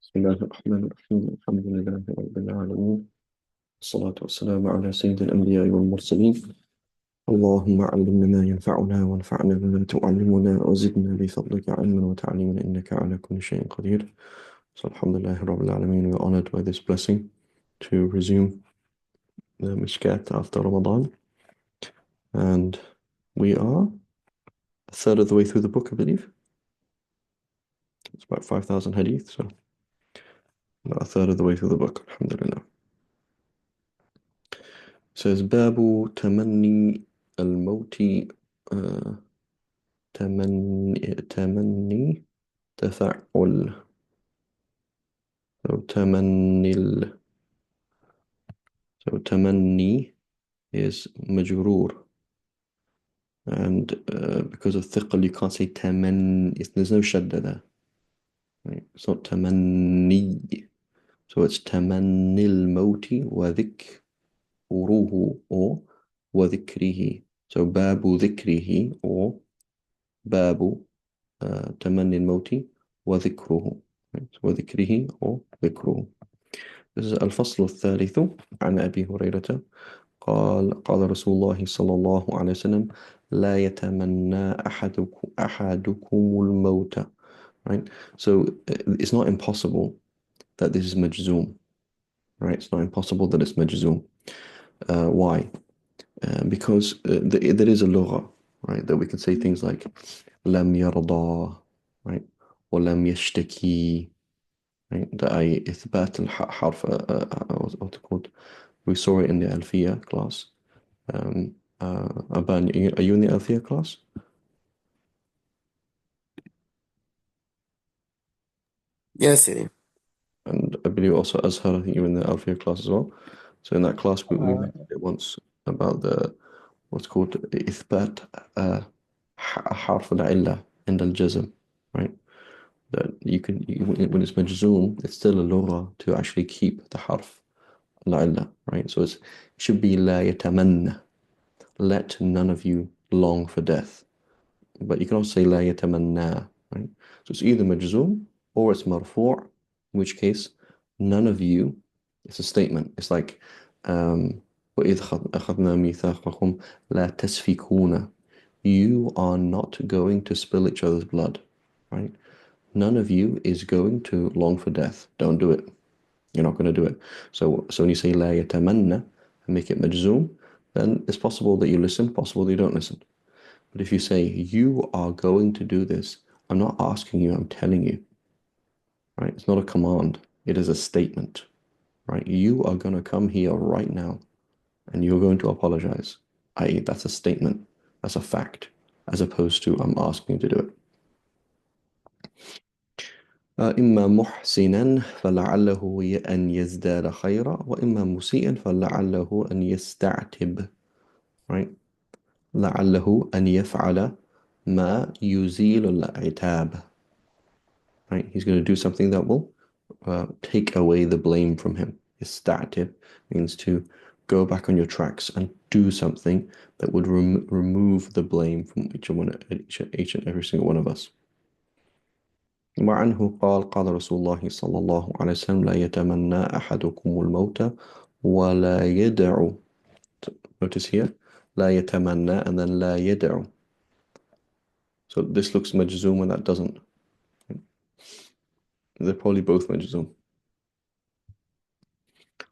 بسم الله الرحمن الرحيم الحمد لله رب العالمين والصلاة والسلام على سيد الأنبياء والمرسلين اللهم علمنا ما ينفعنا وانفعنا بما تعلمنا وزدنا بفضلك علما وتعليما إنك على كل شيء قدير. So Alhamdulillah Rabbil Alameen, we are honored by this blessing to resume the Mishkat after Ramadan, and we are a third of the way through the book, I believe. It's about 5,000 hadith, so about a third of the way through the book, Alhamdulillah. It says Babu Tamanni al-Mawti تمني تفعل. So تمني is majroor, and because of thiql you can't say there's no shadda there, right? It's not tamanni, so it's tamanni al-mawti wa dhikruhu or wa dhikrihi. So babu dhikrihi or babu tamanni al-mawti wa dhikruhu, right? wa dhikrihi or dhikruhu. This is الفصل الثالث عن أبي هريرة قال رسول الله صلى الله عليه وسلم لا يتمنى أحدكم الموت. Right? So it's not impossible that this is majzoom. Right? It's not impossible that it's majzoom. Why? Because there is a lugha, right? That we can say things like لم يرضى, right? ولم يشتكي. Right? The إثبات الحرف what's it called? We saw it in the Alfiya class. Aban, are you in the Alfiya class? Yes, yeah. And I believe also Azhar, I think you're in the Alfiya class as well. So in that class we Uh, mentioned it once about the what's called إثبات حرف العلة عند الجزم, right? That when it's majzoom, it's still a lugha to actually keep the harf العلة, right? So it should be لا يتمنى, let none of you long for death. But you can also say لا يتمنى, right? So it's either majzoom or it's marfu', in which case none of you, it's a statement. It's like وإذ أخذنا ميثاقكم لا تسفكون. You are not going to spill each other's blood, right? None of you is going to long for death. Don't do it. You're not going to do it. So when you say لا يتمنى and make it majzoom, then it's possible that you listen, possible that you don't listen. But if you say, you are going to do this, I'm not asking you, I'm telling you, right? It's not a command. It is a statement, right? You are going to come here right now and you're going to apologize. I.e., that's a statement. That's a fact, as opposed to I'm asking you to do it. إما محسنا فلعله أن يزداد خيرا وإما مسيئا فلعله أن يستعتب, right? لعله أن يفعل ما يزيل العتاب, right? He's going to do something that will take away the blame from him. Istatib means to go back on your tracks and do something that would remove the blame from each and every single one of us. وعنه قال رسول الله صلى الله عليه وسلم لا يتمنى أحدكم الموت ولا يدع. Notice here لا يتمنى and then لا يدع. So this looks majzoom and that doesn't. They're probably both majzoom.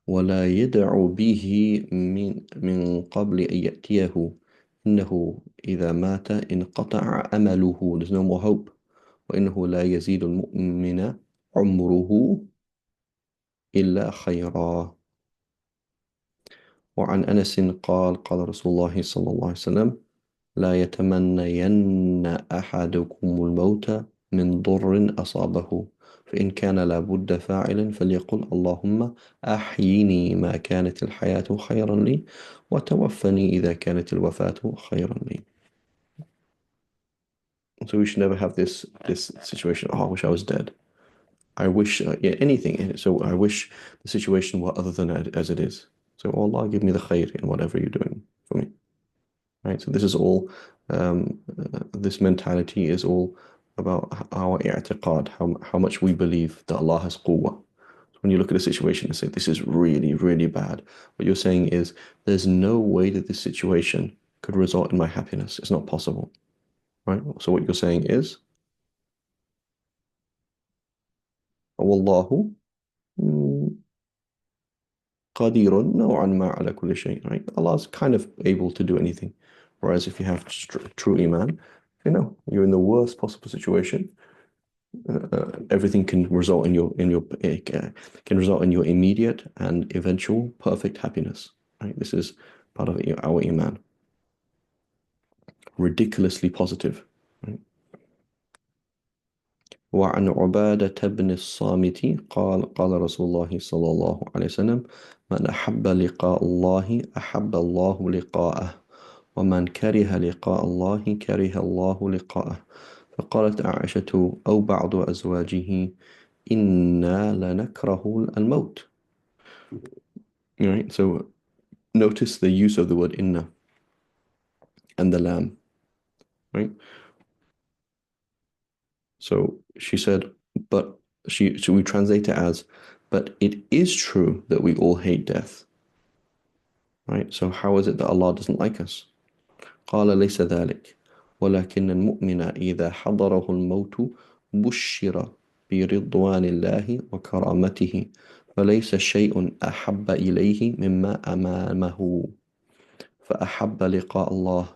ولا يدع به من قبل أن يأتيه إنه إذا مات انقطع أمله. There's no more hope. وإنه لا يزيد المؤمن عمره إلا خيرا. وعن أنس قال رسول الله صلى الله عليه وسلم لا يتمنين أحدكم الموت من ضر أصابه فإن كان لابد فاعلا فليقل اللهم أحيني ما كانت الحياة خيرا لي وتوفني إذا كانت الوفاة خيرا لي. So we should never have this situation. Oh, I wish I was dead. I wish anything. So I wish the situation were other than as it is. So Allah, give me the khair in whatever you're doing for me. Right. So this is all. This mentality is all about our i'tiqad, how much we believe that Allah has quwwah. So when you look at a situation and say, this is really, really bad, what you're saying is, there's no way that this situation could result in my happiness. It's not possible, right? So what you're saying is, Wallahu qadirun naw'an ma ala kulli shay, right? Allah's kind of able to do anything. Whereas if you have true iman, you're in the worst possible situation. Everything can result in can result in your immediate and eventual perfect happiness. Right? This is part of our iman. Ridiculously positive. Right? وعن عبادة بن الصامت قال رسول الله صلى الله عليه وسلم من أحب لقاء الله أحب الله لقاءه ومن كره لقاء الله كره الله لقاءه فقالت عائشة أو بعض أزواجه إنا لنكره الموت. Right? So notice the use of the word inna and the lam. Right? So she said, but should we translate it as, but it is true that we all hate death. Right? So how is it that Allah doesn't like us? قال ليس ذلك ولكن المؤمن إذا حضره الموت بشر برضوان الله وكرامته فليس شيء أحب إليه مما أمامه فأحب لقاء الله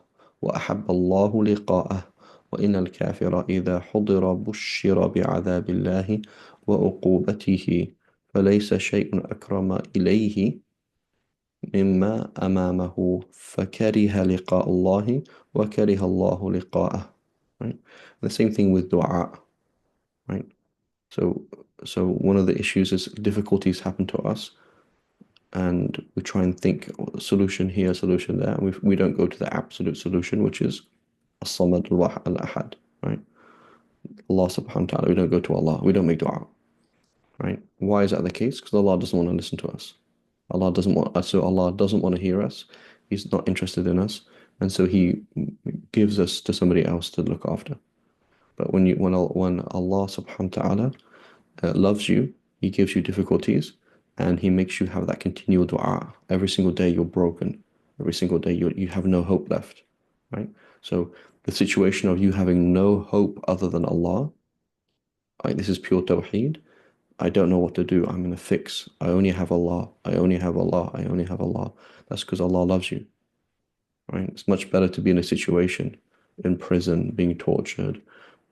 وأحب الله لقاءه وإن الكافر إذا حضر بشر بعذاب الله وعقوبته فليس شيء أكرم إليه مما أمامه فكره لقاء الله وكره الله لقاءه. Right? The same thing with dua. Right? So, so one of the issues is difficulties happen to us, and we try and think solution here, solution there. We don't go to the absolute solution, which is as-samad al-ahad. Right? Allah subhanahu wa ta'ala. We don't go to Allah. We don't make dua. Right? Why is that the case? Because Allah doesn't want to listen to us. Allah doesn't want us, so Allah doesn't want to hear us. He's not interested in us, and so He gives us to somebody else to look after. But when Allah subhanahu wa ta'ala loves you, He gives you difficulties, and He makes you have that continual dua. Every single day you're broken. Every single day you have no hope left. Right? So the situation of you having no hope other than Allah, right, this is pure tawheed. I don't know what to do. I'm in a fix. I only have Allah. I only have Allah. I only have Allah. That's because Allah loves you. Right? It's much better to be in a situation, in prison, being tortured,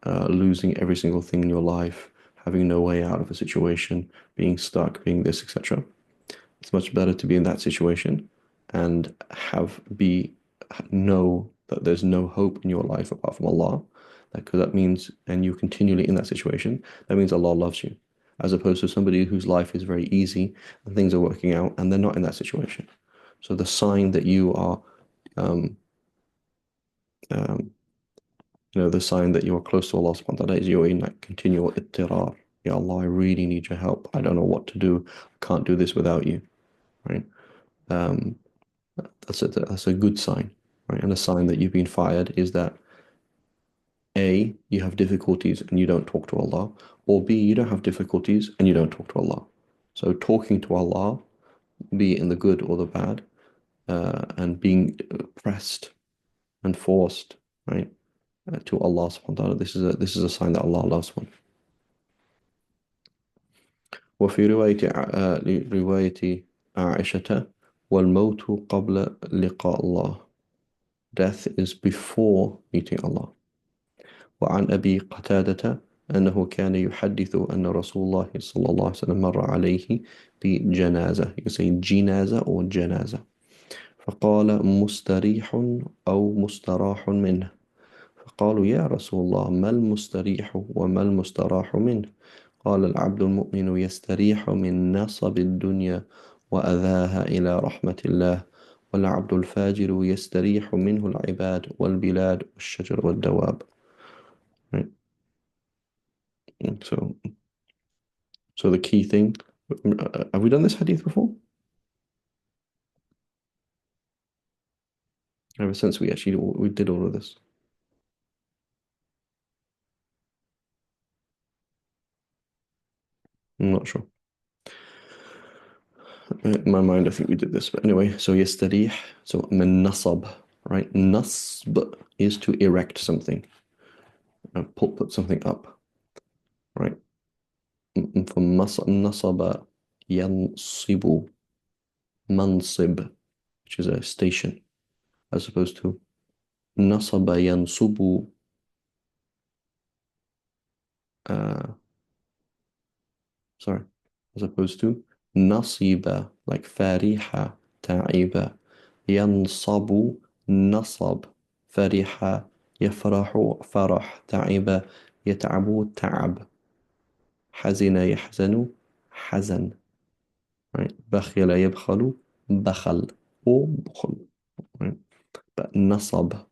losing every single thing in your life, having no way out of a situation, being stuck, being this, etc. It's much better to be in that situation and know that there's no hope in your life apart from Allah. Because that means, and you're continually in that situation, that means Allah loves you. As opposed to somebody whose life is very easy and things are working out and they're not in that situation. So the sign that you are, um, um, the sign that you are close to Allah subhanahu wa ta'ala is you're in that continual ittirar. Ya Allah, I really need your help. I don't know what to do. I can't do this without you. Right? Um, that's a good sign. Right? And a sign that you've been fired is that A, you have difficulties and you don't talk to Allah, or B, you don't have difficulties and you don't talk to Allah. So talking to Allah, be it in the good or the bad, and being pressed and forced, right, to Allah subhanahu wa ta'ala, this is a sign that Allah loves one. وفي رواية عائشة والموت قبل لقاء الله. Death is before meeting Allah. وعن أبي قتادة أنه كان يحدث أن رسول الله صلى الله عليه وسلم مر عليه بجنازة. You say جنازة or جنازة. فقال مستريح أو مستراح منه. فقالوا يا رسول الله ما المستريح وما المستراح منه؟ قال العبد المؤمن يستريح من نصب الدنيا وأذاها إلى رحمة الله والعبد الفاجر يستريح منه العباد والبلاد والشجر والدواب. Right? So, so the key thing, have we done this hadith before? Ever since we did all of this. I'm not sure. In my mind, I think we did this, but anyway, so يستريح, so من نصب, right? Nasb is to erect something, put something up, right? From nasaba yansibu, mansib, which is a station, as opposed to nasaba yansubu, uh, sorry, as opposed to nasiba, like fariha, ta'iba, yansabu, nasab, fariha, yafrahu, farah, ta'iba, yata'abu, ta'ab, hazina, yahzanu, hazan, right? Bakhila, yabkhalu, bakhal, or bukhul, right? But nasab,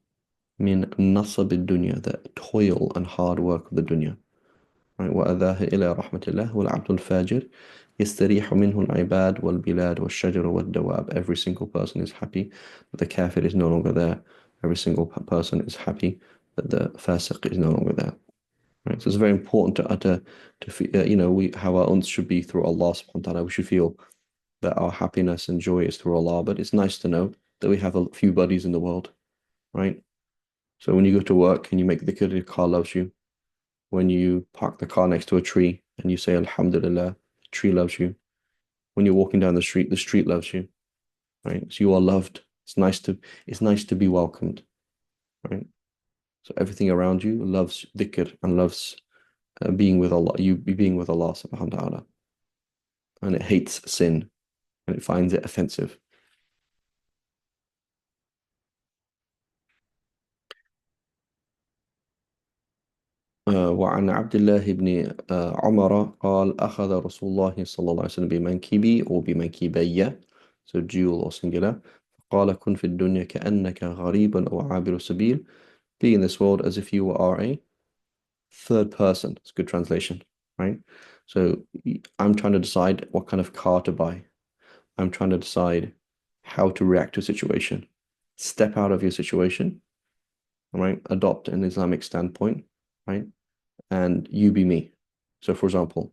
mean nasab dunya, the toil and hard work of the dunya. Right? وأذاه إلى رحمة الله والعبد الفاجر يستريح منه العباد والبلاد والشجر والدواب. Every single person is happy that the kafir is no longer there. Every single person is happy that the fasiq is no longer there. Right? So it's very important we how our uns should be through Allah subhanahu wa ta'ala. We should feel that our happiness and joy is through Allah, but it's nice to know that we have a few buddies in the world, right? So when you go to work and you make dhikr, your car loves you. When you park the car next to a tree and you say Alhamdulillah, the tree loves you. When you're walking down the street loves you, right? So you are loved. It's nice to be welcomed, right? So everything around you loves dhikr and loves being with Allah, you being with Allah subhanahu wa ta'ala. And it hates sin and it finds it offensive. وعن عبد الله بن عمر قال أخذ رسول الله صلى الله عليه وسلم بمنكبي أو بمنكبي, so dual or singular, قال كن في الدنيا كأنك غريب أو عابر سبيل, be in this world as if you are a third person. It's a good translation, right? So I'm trying to decide what kind of car to buy. I'm trying to decide how to react to a situation. Step out of your situation, right? Adopt an Islamic standpoint, right? And you be me. So, for example,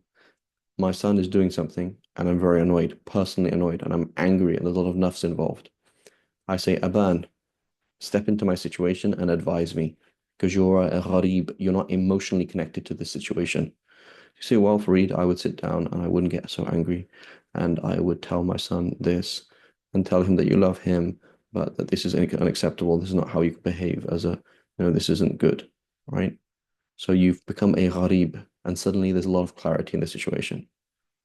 my son is doing something and I'm very annoyed, personally annoyed, and I'm angry and there's a lot of nafs involved. I say, Aban, step into my situation and advise me because you're a gharib, you're not emotionally connected to the situation. You say, well, Fareed, I would sit down and I wouldn't get so angry and I would tell my son this and tell him that you love him, but that this is unacceptable. This is not how you behave this isn't good, right? So you've become a gharib and suddenly there's a lot of clarity in the situation,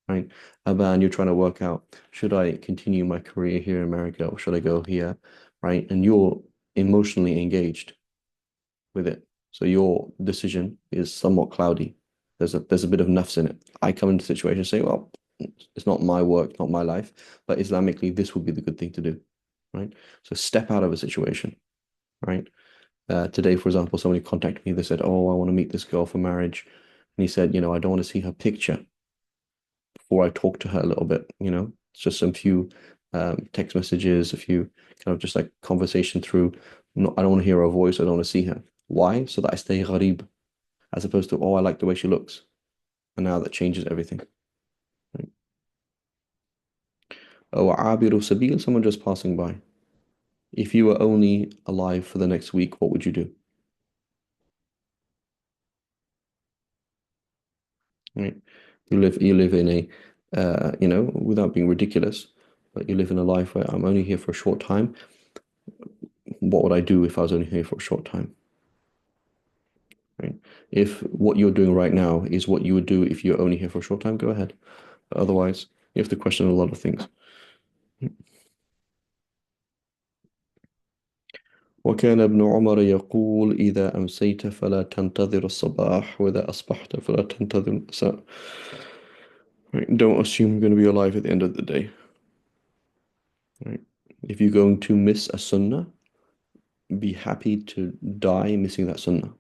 right? Aban, you're trying to work out, should I continue my career here in America or should I go here, right? And you're emotionally engaged with it. So your decision is somewhat cloudy. There's a bit of nafs in it. I come into the situation and say, well, it's not my work, not my life, but Islamically, this would be the good thing to do, right? So step out of a situation, right? Today, for example, somebody contacted me. They said, oh, I want to meet this girl for marriage. And he said, I don't want to see her picture before I talk to her a little bit, It's just some few text messages, a few kind of just like conversation through. I don't want to hear her voice. I don't want to see her. Why? So that I stay gharib, as opposed to, oh, I like the way she looks. And now that changes everything. Right? Oh, abiru sabil, someone just passing by. If you were only alive for the next week, what would you do? Right? You live in without being ridiculous, but you live in a life where I'm only here for a short time. What would I do if I was only here for a short time? Right? If what you're doing right now is what you would do if you're only here for a short time, go ahead. But otherwise, you have to question a lot of things. وكان ابن عمر يقول إذا أمسيت فلا تنتظر الصباح وإذا أصبحت فلا تنتظر المساء. Right? Don't assume you're going to be alive at the end of the day. Right? If you're going to miss a sunnah, be happy to die missing that sunnah.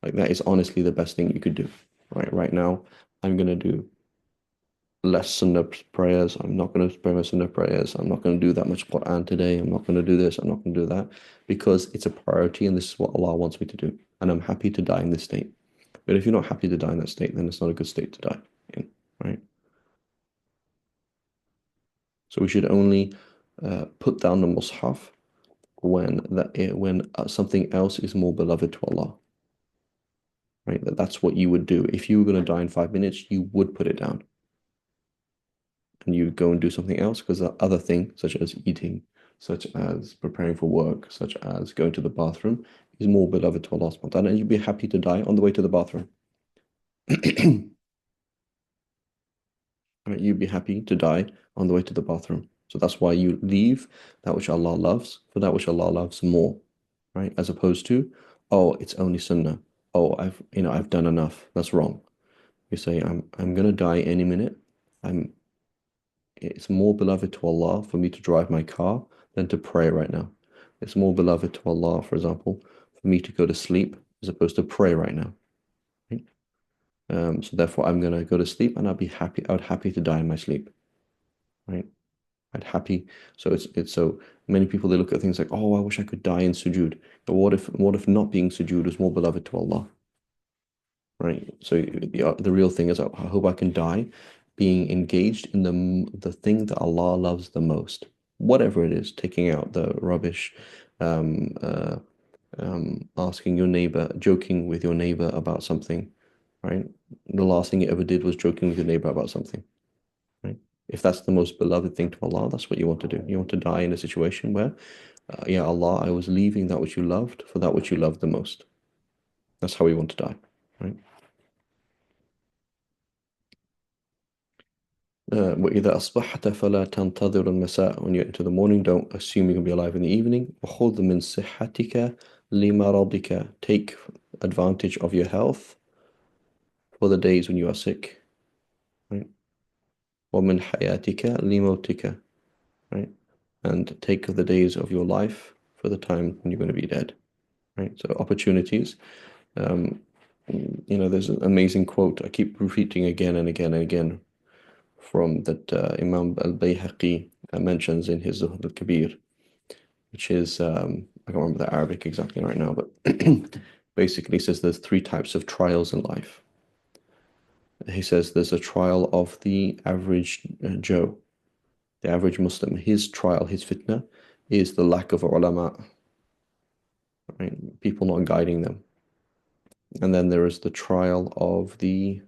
Like that is honestly the best thing you could do. Right now, I'm going to do less sunnah prayers. I'm not going to pray my sunnah prayers. I'm not going to do that much Quran today. I'm not going to do this. I'm not going to do that because it's a priority and this is what Allah wants me to do. And I'm happy to die in this state. But if you're not happy to die in that state, then it's not a good state to die in, right? So we should only put down the mushaf when something else is more beloved to Allah. Right? That's what you would do. If you were going to die in 5 minutes, you would put it down. And you would go and do something else because the other thing, such as eating, such as preparing for work, such as going to the bathroom, is more beloved to Allah subhanahu wa ta'ala, and you'd be happy to die on the way to the bathroom. Right? You'd be happy to die on the way to the bathroom. So that's why you leave that which Allah loves for that which Allah loves more, right? As opposed to, oh, it's only sunnah. Oh, I've done enough. That's wrong. You say, I'm gonna die any minute. It's more beloved to Allah for me to drive my car than to pray right now. It's more beloved to Allah, for example, for me to go to sleep as opposed to pray right now. Right? So therefore, I'm gonna go to sleep, and I'd be happy. I would happy to die in my sleep, right? I'd happy. So it's so many people, they look at things like, oh, I wish I could die in sujood. But what if not being sujood is more beloved to Allah, right? So the real thing is, I hope I can die being engaged in the thing that Allah loves the most, whatever it is, taking out the rubbish, um, uh, asking your neighbor, joking with your neighbor about something, right? The last thing you ever did was joking with your neighbor about something, right? If that's the most beloved thing to Allah, that's what you want to do. You want to die in a situation where, yeah, Allah, I was leaving that which you loved for that which you loved the most. That's how we want to die, right? وإذا أصبحت فلا تنتظر المساء. When you enter the morning, don't assume you're going to be alive in the evening. وخذ من صحتك لمرضك. Take advantage of your health for the days when you are sick, right? ومن حياتك لموتك, right? And take the days of your life for the time when you're going to be dead, right? So opportunities. Um, there's an amazing quote I keep repeating again and again and again from that Imam al-Bayhaqi mentions in his Zuhd al-Kabir, which is, I can't remember the Arabic exactly right now, but basically says there's three types of trials in life. He says there's a trial of the average Joe, the average Muslim. His trial, his fitna, is the lack of ulama, right? People not guiding them. And then there is the trial of the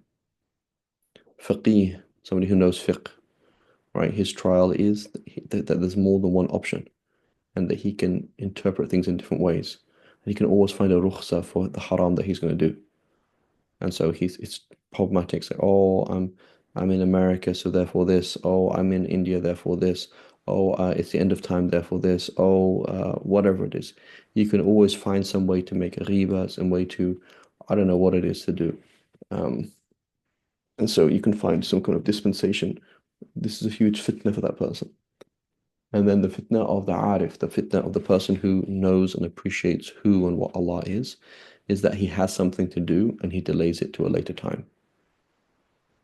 faqih, somebody who knows fiqh, right? His trial is that there's more than one option and that he can interpret things in different ways. And he can always find a rukhsa for the haram that he's going to do. And so it's problematic. Say, oh, I'm in America, so therefore this. Oh, I'm in India, therefore this. Oh, it's the end of time, therefore this. Oh, whatever it is. You can always find some way to make a riba, some way to, I don't know what it is to do. And so you can find some kind of dispensation. This is a huge fitna for that person. And then the fitna of the arif, the fitna of the person who knows and appreciates who and what Allah is that he has something to do and he delays it to a later time.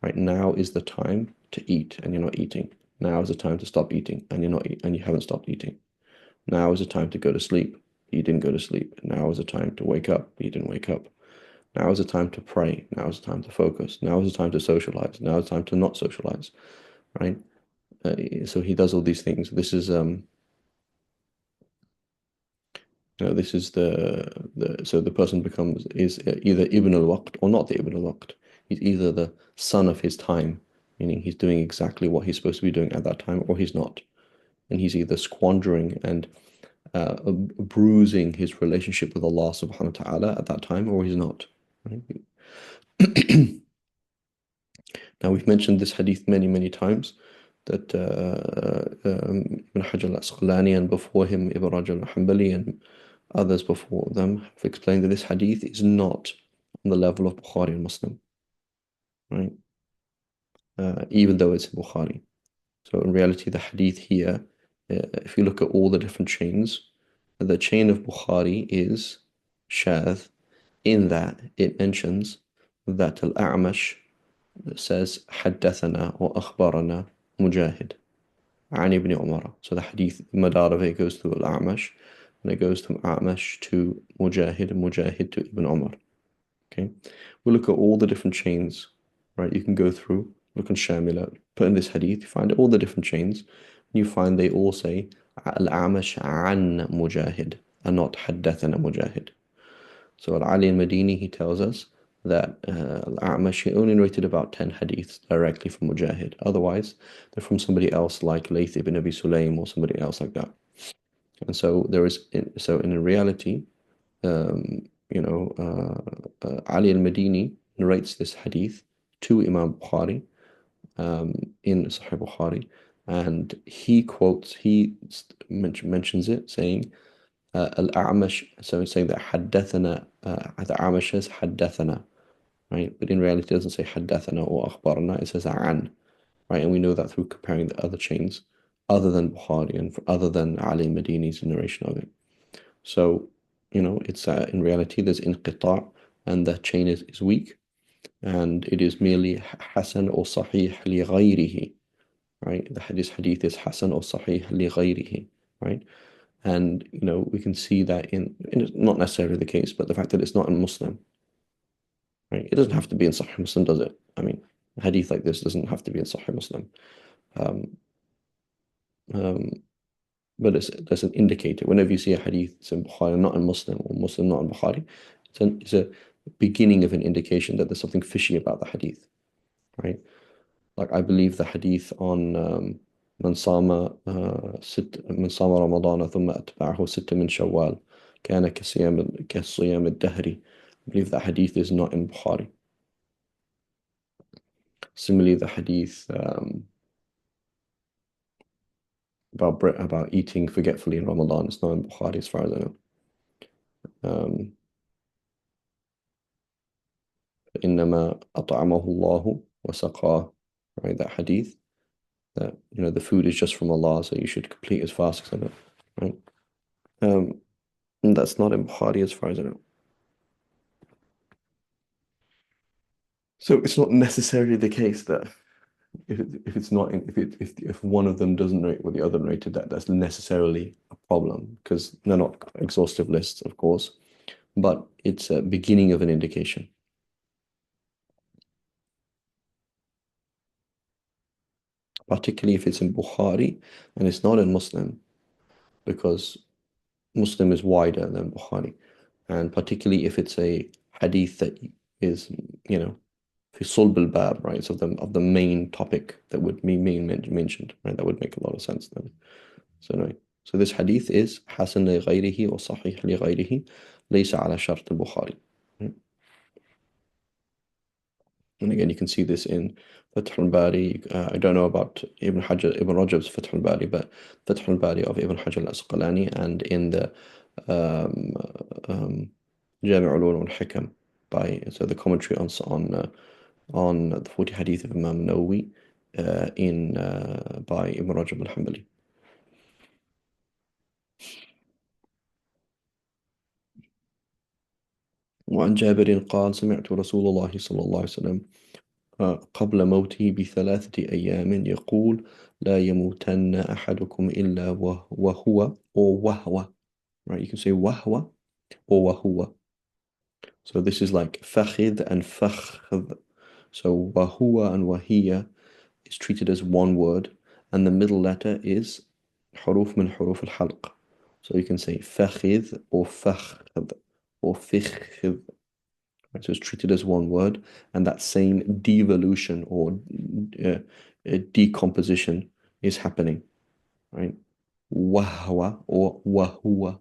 Right now is the time to eat and you're not eating. Now is the time to stop eating and you haven't stopped eating. Now is the time to go to sleep. You didn't go to sleep. Now is the time to wake up. You didn't wake up. Now is the time to pray. Now is the time to focus. Now is the time to socialize. Now is the time to not socialize. Right? So he does all these things. This is this is so the person is either Ibn al-Waqt or not the Ibn al-Waqt. He's either the son of his time, meaning he's doing exactly what he's supposed to be doing at that time, or he's not. And he's either squandering and bruising his relationship with Allah subhanahu wa ta'ala at that time, or he's not. Right? Now we've mentioned this hadith many, many times that Ibn Hajar al-Asqalani and before him Ibn Rajab al-Hanbali and others before them have explained that this hadith is not on the level of Bukhari and Muslim, right? Even though it's Bukhari. So in reality, the hadith here, if you look at all the different chains, the chain of Bukhari is shadh in that it mentions that al-A'mash says حدثنا or أخبرنا مجاهد عن ابن عمر. So the hadith, the madar of it goes through al-A'mash and it goes from A'mash to Mujahid and Mujahid to Ibn Umar. Okay, we look at all the different chains, right? You can go through, look on Shamila, put in this hadith, you find all the different chains. you find they all say al-A'mash an Mujahid and not حدثنا Mujahid. So Al-Ali al-Madini, he tells us that Al-A'mash, he only narrated about 10 hadiths directly from Mujahid. Otherwise, they're from somebody else like Layth ibn Abi Sulaym or somebody else like that. And so in reality, Ali al-Madini narrates this hadith to Imam Bukhari in Sahih Bukhari, and he mentions it saying al-A'mash, so he's saying that حدثنا, the A'mash says حدثنا, right? But in reality, it doesn't say حدثنا or أخبرنا, it says عن, right? And we know that through comparing the other chains, other than Bukhari and other than Ali Madini's narration of it. So, it's in reality there's inqita' and the chain is weak, and it is merely hasan or sahih لغيره, right? This hadith is hasan or sahih لغيره, right? And we can see that in not necessarily the case, but the fact that it's not in Muslim, right? It doesn't have to be in Sahih Muslim, does it? I mean, a hadith like this doesn't have to be in Sahih Muslim. Um, um, but that's an indicator. Whenever you see a hadith that's in Bukhari, not in Muslim, or Muslim not in Bukhari, it's a beginning of an indication that there's something fishy about the hadith, right? Like I believe the hadith on من صام من صام رمضان ثم أتبعه ستة من شوال كان كصيام الدهر. I believe that hadith is not in Bukhari. Similarly, the hadith about eating forgetfully in Ramadan, it's not in Bukhari as far as I know. إنما أطعمه الله وسقاه, right? That hadith, that the food is just from Allah, so you should complete his fast, etc. Right? And that's not in Bukhari as far as I know. So it's not necessarily the case that if it's not in, if one of them doesn't rate what the other rated, that's necessarily a problem, because they're not exhaustive lists, of course, but it's a beginning of an indication. Particularly if it's in Bukhari and it's not in Muslim, because Muslim is wider than Bukhari, and particularly if it's a hadith that is, fi sulb al-bab, right? So of the main topic that would be mentioned, right? That would make a lot of sense then. So anyway, so this hadith is حسن لغيره or صحيح لغيره ليس على شرط البخاري. And again, you can see this in Fath al-Bari. I don't know about Ibn Rajab's Fath al-Bari, but Fath al-Bari of Ibn Hajar al-Asqalani, and in the Jami' al-Ulum al-Hikam, so the commentary on the 40 hadith of Imam Nawawi by Ibn Rajab al-Hanbali. وعن جابر قال سمعت رسول الله صلى الله عليه وسلم قبل موته ب3 أيام يقول لا يموتن أحدكم إلا وهو or وهو, right? You can say وهو or وهو. So this is like فخذ and فخذ. So وهو and وهي is treated as one word, and the middle letter is حروف من حروف الحلق. So you can say فخذ or فخذ or فخذ. So it's treated as one word, and that same devolution or decomposition is happening, right? Wahwa or wahwa.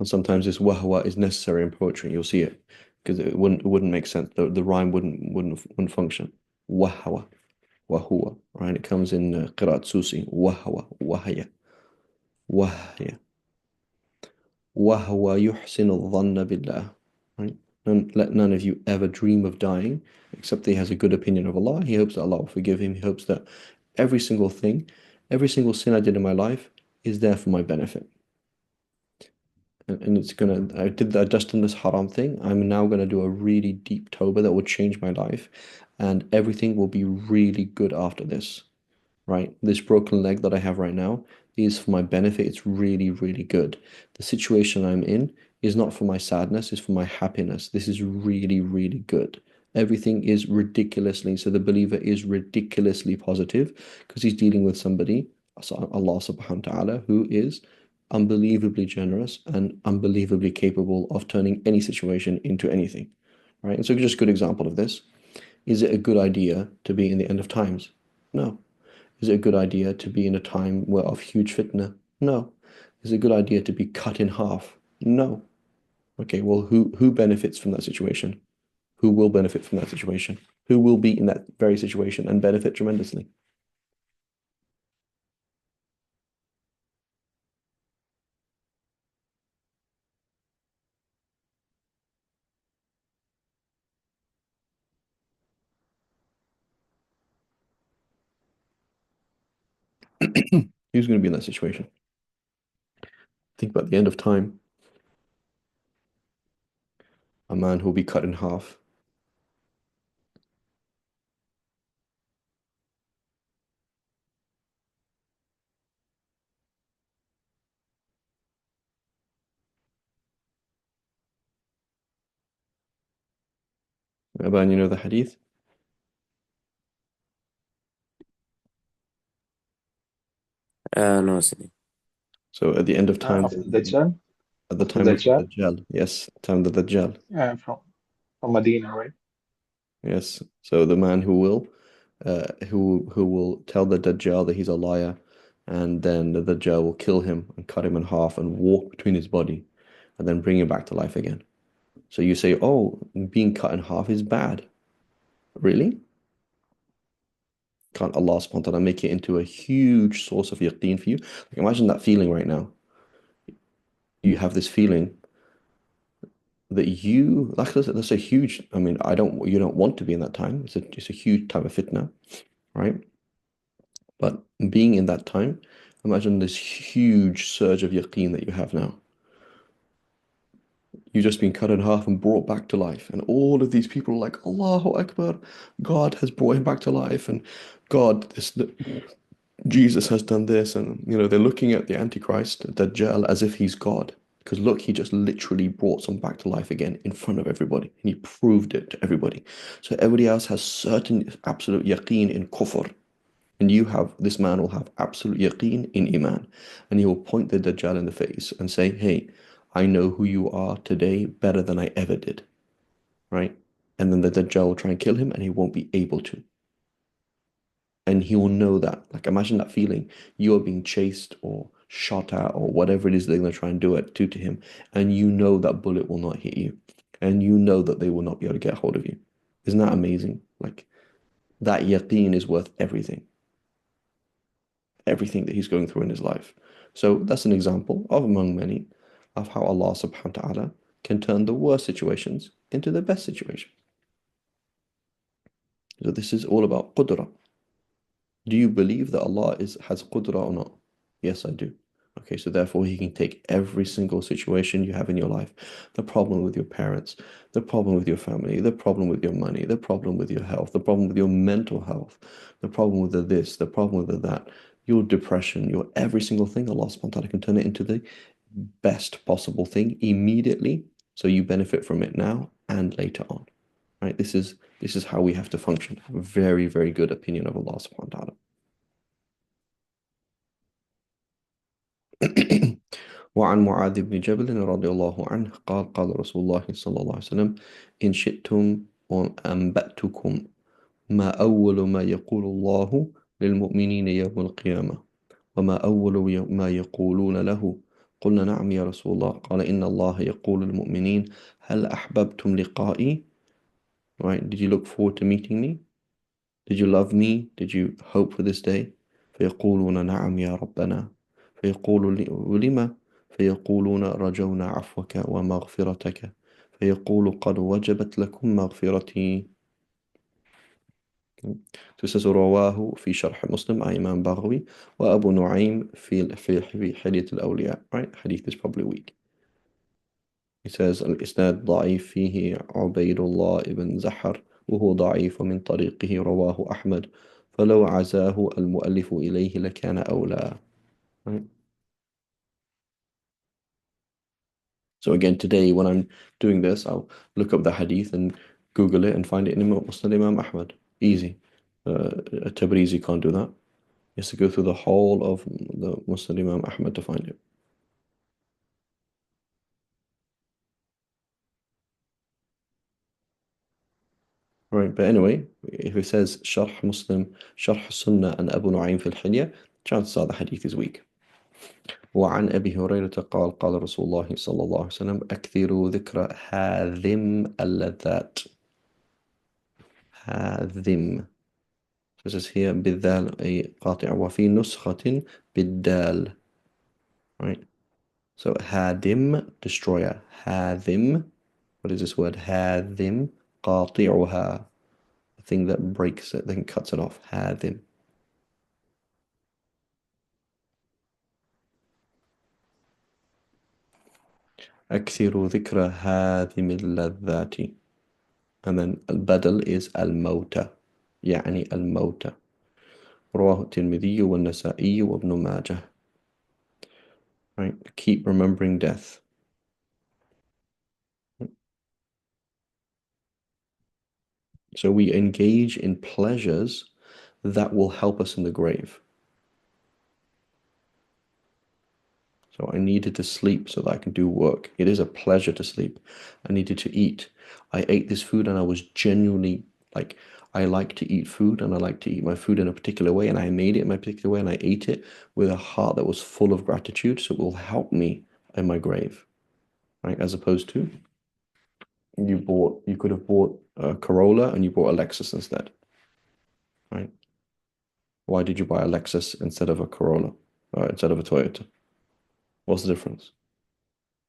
And sometimes this wahwa is necessary in poetry. You'll see it because it wouldn't make sense. The rhyme wouldn't function. Wahwa, wahwa, right? It comes in Qiraat Susi. Wahwa, wahya, wahya. وَهُوَ يُحْسِنُ الظَّنَّ بِاللَّهِ, right? Let none of you ever dream of dying, except that he has a good opinion of Allah. He hopes that Allah will forgive him. He hopes that every single thing, every single sin I did in my life is there for my benefit. And I just done this haram thing. I'm now gonna do a really deep tawbah that will change my life, and everything will be really good after this, right? This broken leg that I have right now is for my benefit. It's really, really good. The situation I'm in is not for my sadness, it's for my happiness. This is really, really good. Everything is ridiculously, so the believer is ridiculously positive because he's dealing with somebody, Allah subhanahu wa ta'ala, who is unbelievably generous and unbelievably capable of turning any situation into anything, right? And so just a good example of this. Is it a good idea to be in the end of times? No. Is it a good idea to be in a time where of huge fitna? No. Is it a good idea to be cut in half? No. Okay, well, who benefits from that situation? Who will benefit from that situation? Who will be in that very situation and benefit tremendously? Who's going to be in that situation? Think about the end of time. A man who will be cut in half. Aban, you know the hadith? No, Sayyidi. So at the end of time, Of the Dajjal, at the of the time of the Dajjal, Dajjal, yes, time of the Dajjal, from Medina, right? yes. So the man who will tell the Dajjal that he's a liar, and then the Dajjal will kill him and cut him in half and walk between his body, and then bring him back to life again. So you say, oh, being cut in half is bad. Really? Can't Allah subhanahu wa ta'ala make it into a huge source of yaqeen for you? Like imagine that feeling right now. You have this feeling that you like that's a huge, I mean, you don't want to be in that time. It's a huge time of fitna, right? But being in that time, imagine this huge surge of yaqeen that you have now. You've just been cut in half and brought back to life. And all of these people are like, Allahu Akbar, God has brought him back to life, and God, Jesus has done this. And, they're looking at the Antichrist, Dajjal, as if he's God. Because look, he just literally brought some back to life again in front of everybody. And he proved it to everybody. So everybody else has certain absolute yaqeen in kufr. And this man will have absolute yaqeen in iman. And he will point the Dajjal in the face and say, hey, I know who you are today better than I ever did. Right? And then the Dajjal will try and kill him and he won't be able to. And he will know that. Like imagine that feeling. You are being chased or shot at or whatever it is they're going to try and do it to him. And you know that bullet will not hit you. And you know that they will not be able to get hold of you. Isn't that amazing? Like that yaqeen is worth everything. Everything that he's going through in his life. So that's an example of among many of how Allah subhanahu wa ta'ala can turn the worst situations into the best situation. So this is all about qudra. Do you believe that Allah has qudra or not? Yes, I do. Okay, so therefore he can take every single situation you have in your life, the problem with your parents, the problem with your family, the problem with your money, the problem with your health, the problem with your mental health, the problem with the this, the problem with the that, your depression, your every single thing, Allah subhanahu wa ta'ala can turn it into the best possible thing immediately, so you benefit from it now and later on. Right? This is how we have to function. Have a very, very good opinion of Allah subhanahu wa ta'ala. وعن معاذ بن جبل رضي الله عنه قال قال رسول الله صلى الله عليه وسلم إن شئتم أنبأتكم ما أول ما يقول الله للمؤمنين يوم القيامة وما أول ما يقولون له قلنا نعم يا رسول الله قال إن الله يقول للمؤمنين هل أحببتم لقائي. Right, did you look forward to meeting me? Did you love me? Did you hope for this day? فيقولون نعم يا ربنا فيقول لما فيقولون رجونا عفوك ومغفرتك فيقول قد وجبت لكم مغفرتي. تسس رواه في شرح مسلم عن إمام بغوي وأبو نعيم في حلية الأولياء. Right, hadith is probably weak. He says الإسناد ضعيف فيه عبيد الله بن زحر وهو ضعيف من طريقه رواه أحمد فلو عزاه المؤلف إليه لكان أولى. Right? So again, today when I'm doing this, I'll look up the hadith and Google it and find it in Musnad Imam Ahmad. Easy. A Tabrizi can't do that. He has to go through the whole of the Musnad Imam Ahmad to find it. Right, but anyway, if it says Sharh Muslim, Sharh Sunnah and Abu Nu'aym fil Hilya, chances are the hadith is weak. وعن أبي هريرة قال قال رسول الله صلى الله عليه وسلم أكثروا ذكر هاذم اللذات. هاذم. So it says here بالذال أي قاطع وفي نسخة بالدال. Right. So هادم, destroyer. هاذم. What is this word? هاذم. قاطعها. The thing that breaks it, then cuts it off. هاذم. أكثر ذكر هاذم اللذات. And then البدل is الموتى. يعني الموتى. رواه الترمذي والنسائي وابن ماجه. Right? Keep remembering death. So we engage in pleasures that will help us in the grave. So I needed to sleep so that I can do work. It is a pleasure to sleep. I needed to eat. I ate this food and I was genuinely like, I like to eat food and I like to eat my food in a particular way, and I made it in my particular way and I ate it with a heart that was full of gratitude, so it will help me in my grave. Right? As opposed to you could have bought a Corolla and you bought a Lexus instead. Right? Why did you buy a Lexus instead of a Corolla? Instead of a Toyota? What's the difference?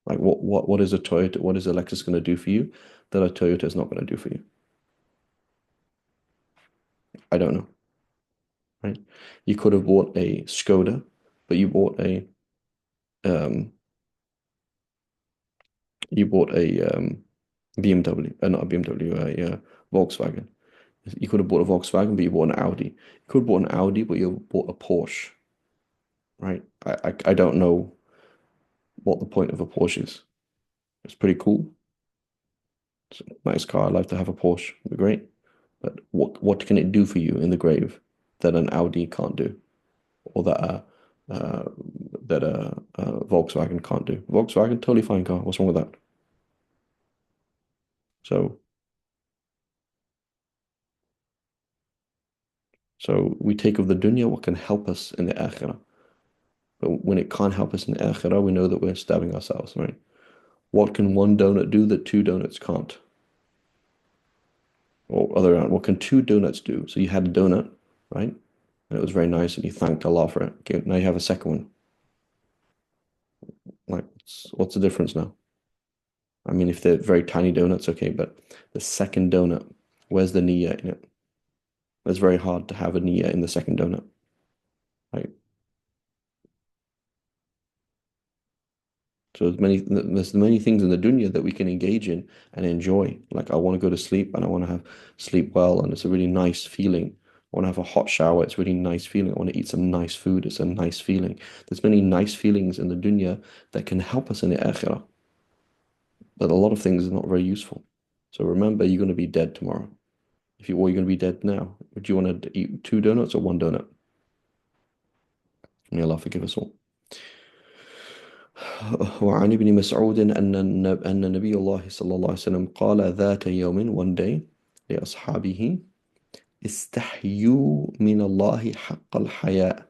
Like what is a Toyota? What is a Lexus going to do for you that a Toyota is not going to do for you? I don't know. Right? You could have bought a Skoda, but you bought a BMW, not a BMW, a Volkswagen. You could have bought a Volkswagen, but you bought an Audi. You could have bought an Audi, but you bought a Porsche. Right? I don't know what the point of a Porsche is. It's pretty cool. It's a nice car. I'd like to have a Porsche. It'd be great. But what can it do for you in the grave that an Audi can't do, or that a Volkswagen can't do? Volkswagen, totally fine car. What's wrong with that? So we take of the dunya what can help us in the akhirah. But when it can't help us in the akhirah, we know that we're stabbing ourselves, right? What can one donut do that two donuts can't? Or other around, what can two donuts do? So you had a donut, right? And it was very nice and you thanked Allah for it. Okay, now you have a second one. Like, what's the difference now? I mean, if they're very tiny donuts, okay, but the second donut, where's the niyyah in it? It's very hard to have a niyyah in the second donut, right? So there's many things in the dunya that we can engage in and enjoy. Like I want to go to sleep and I want to have sleep well, and it's a really nice feeling. I want to have a hot shower, it's a really nice feeling. I want to eat some nice food, it's a nice feeling. There's many nice feelings in the dunya that can help us in the akhirah. But a lot of things are not very useful. So remember, you're going to be dead tomorrow. You're going to be dead now. Would you want to eat two donuts or one donut? May Allah forgive us all. وعن ابن مسعود أن نبي الله صلى الله عليه وسلم قال ذات يوم one day لأصحابه استحيوا من الله حق الحياء.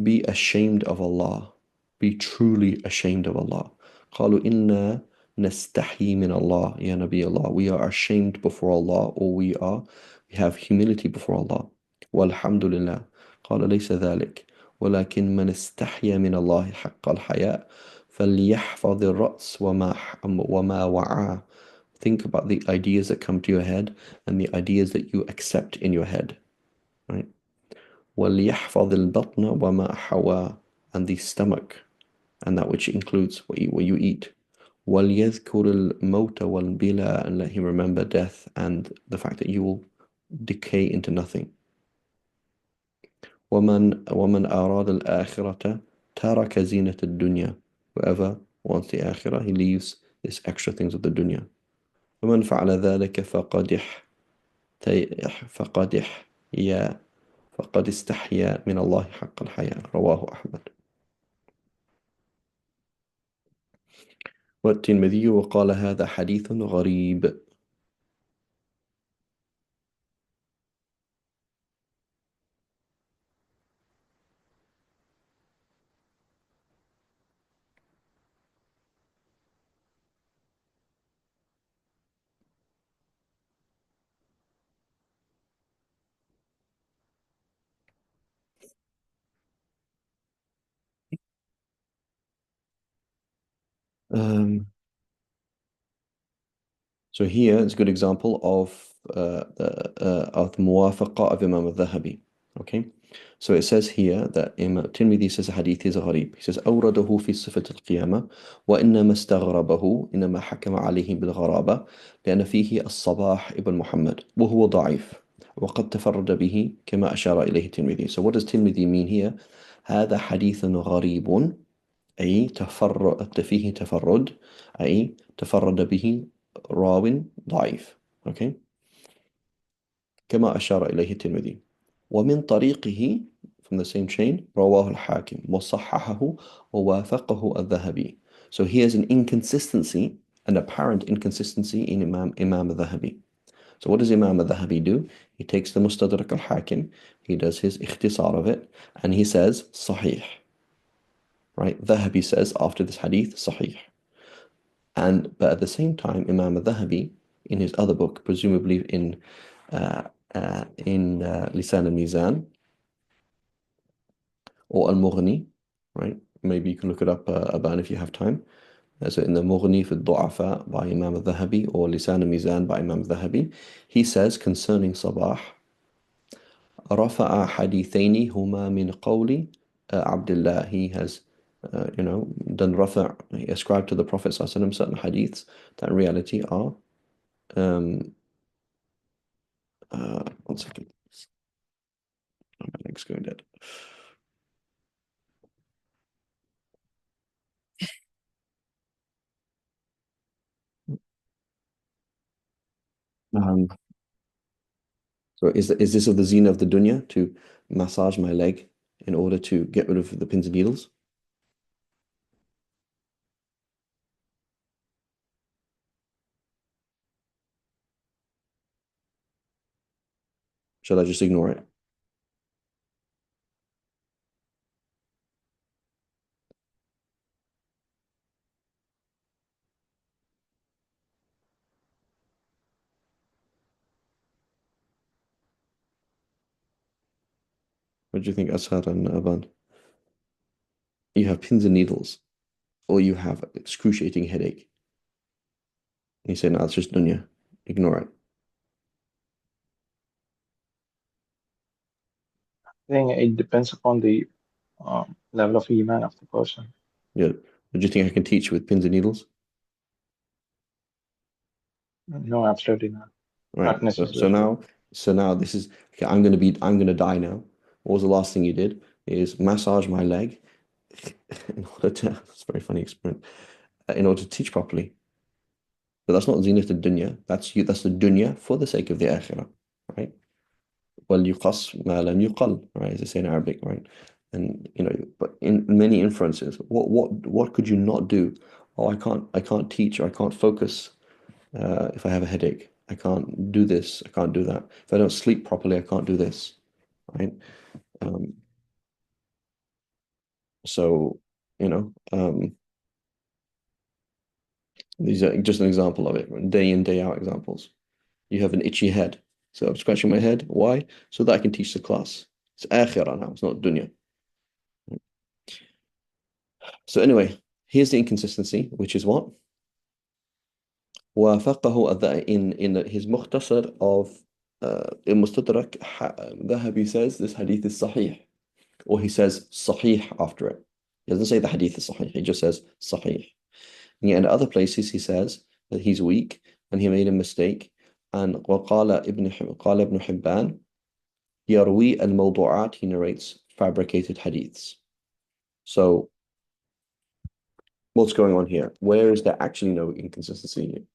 Be ashamed of Allah. Be truly ashamed of Allah. قالوا إنا نستحي من الله يا نبي الله. We are ashamed before Allah, or we have humility before Allah. والحمد لله. قال ليس ذلك ولكن من استحيا من الله حق الحياء فليحفظ الرأس وما وعى. Think about the ideas that come to your head and the ideas that you accept in your head, right? وَلْيَحْفَظِ الْبَطْنَ وَمَا حَوَى, and the stomach, and that which includes what you eat. وَلْيَذْكُرِ الْمَوْتَ وَالْبِلَى, and let him remember death and the fact that you will decay into nothing. وَمَنْ أَرَادَ الْآخِرَةَ تَرَكَ زِينَةَ الدُّنْيَا. Whoever wants the akhirah, he leaves this extra things of the dunya. ومن فعل ذلك فقد احيا فقد استحيا من الله حق الحياء رواه أحمد والترمذي وقال هذا حديث غريب. Um, so here is a good example of the muwafaqa of Imam al-Dhahabi. Okay, so it says here that Imam Tirmidhi says a hadith is غريب. He says أورده في صفة القيامة وإنما استغربه إنما حكم عليه بالغرابة لأن فيه الصباح ابن محمد وهو ضعيف وقد تفرد به كما أشار إليه الترمذي. So what does Tirmidhi mean here? هذا حديث غريب أي فيه تفرد أي تفرد به راو ضعيف. Okay, كما أشار إليه الترمذي ومن طريقه from the same chain رواه الحاكم وصححه ووافقه الذهبي. So here's an inconsistency, an apparent inconsistency in Imam al-Dhahabi. So what does Imam al-Dhahabi do? He takes the Mustadrak al-Hakim, he does his ikhtisar of it, and he says Sahih. Right? Dhahabi says after this hadith, Sahih. But at the same time, Imam al-Dhahabi, in his other book, presumably in Lisan al-Mizan or al-Mughni, right? Maybe you can look it up, Aban, if you have time. So in the Mughni fi al-Du'afa by Imam al-Dhahabi or Lisan al-Mizan by Imam al-Dhahabi, he says concerning Sabah, رفع حديثين هما من قول عبد الله. He has done rafa', he ascribed to the Prophet ﷺ certain hadiths that in reality are one second, my leg's going dead. So is this of the zina of the dunya to massage my leg in order to get rid of the pins and needles? Shall I just ignore it? What do you think, Ashar and Aban? You have pins and needles, or you have excruciating headache. And you say, no, it's just dunya. Ignore it. I think it depends upon the level of iman of the person. Yeah. Do you think I can teach with pins and needles? No, absolutely not. Right. Not necessarily. So now this is okay, I'm gonna die now. What was the last thing you did? Is massage my leg in order to it's a very funny experiment. In order to teach properly. But that's not zinat al-dunya. That's the dunya for the sake of the akhirah. Right? وَلْيُقَصْ مَا لَمْ يُقَلْ, right? As they say in Arabic, right? And but in many inferences, what could you not do? Oh, I can't teach, or I can't focus if I have a headache. I can't do this, I can't do that. If I don't sleep properly, I can't do this, right? Um, so, these are just an example of it, day in, day out examples. You have an itchy head. So I'm scratching my head. Why? So that I can teach the class. It's akhirah now, it's not dunya. So anyway, here's the inconsistency, which is what? وافقه in his mukhtasar of Mustadrak, Dhahabi says this hadith is sahih, or he says sahih after it. He doesn't say the hadith is sahih, he just says sahih. And yet in other places he says that he's weak and he made a mistake. And قال ابن حبان يروي الموضوعات, he narrates fabricated hadiths. So what's going on here? Where is there actually no inconsistency?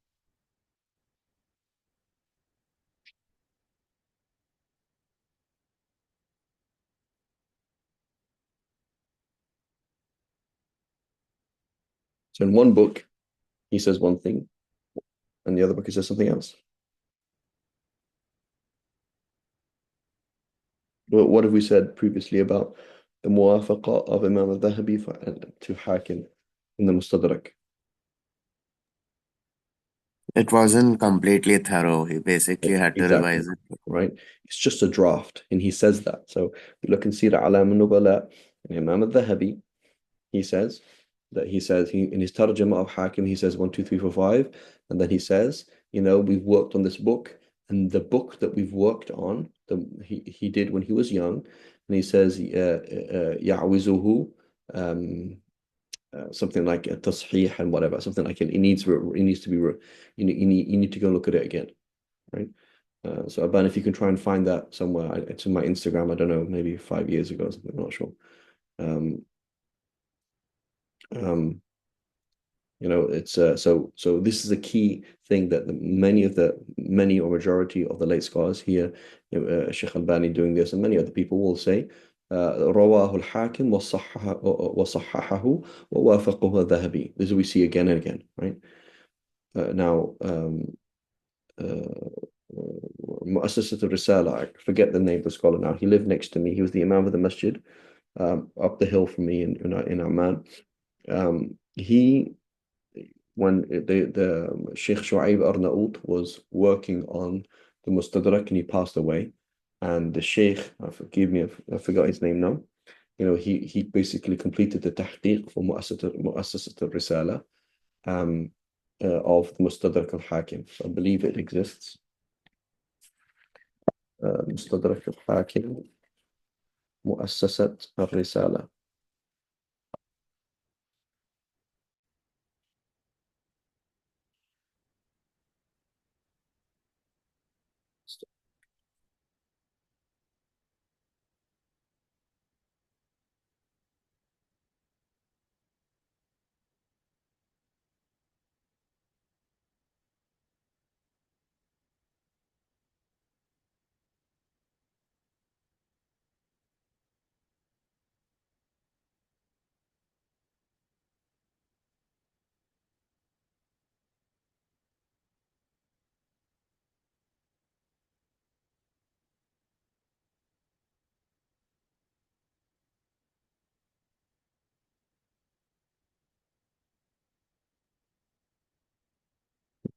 So in one book, he says one thing, and the other book he says something else. But what have we said previously about the muwafaqa of Imam al-Dhahabi to Hakim in the Mustadrak? It wasn't completely thorough. He basically had to Exactly, revise it. right? It's just a draft, and he says that. So we look and see that Alam al-Nubala, and Imam al-Dhahabi, he says in his tarjama of Hakim, he says 1, 2, 3, 4, 5, and then he says, we've worked on this book, and the book that we've worked on, he did when he was young, and he says, يعوزه, something like a tasheeh and whatever, something like it needs to be, you need to go look at it again, right? So Aban, if you can try and find that somewhere, it's in my Instagram. I don't know, maybe 5 years ago or something. I'm not sure. Um, um, it's so this is a key thing that many or majority of the late scholars here, Sheikh Albani doing this, and many other people will say, رواه الحاكم وصححه ووافقه الذهبي. This we see again and again, right? Now, مؤسسة الرسالة, I forget the name of the scholar now. He lived next to me. He was the Imam of the masjid up the hill from me in Amman. He when the Sheikh Shu'aib Arnaout was working on the Mustadrak and he passed away, and the Sheikh, forgive me, I forgot his name now. He basically completed the tahqiq for Mu'assasat al-Risala of the Mustadrak al-Hakim. So I believe it exists. مستدرك الحاكم مؤسسة الرسالة.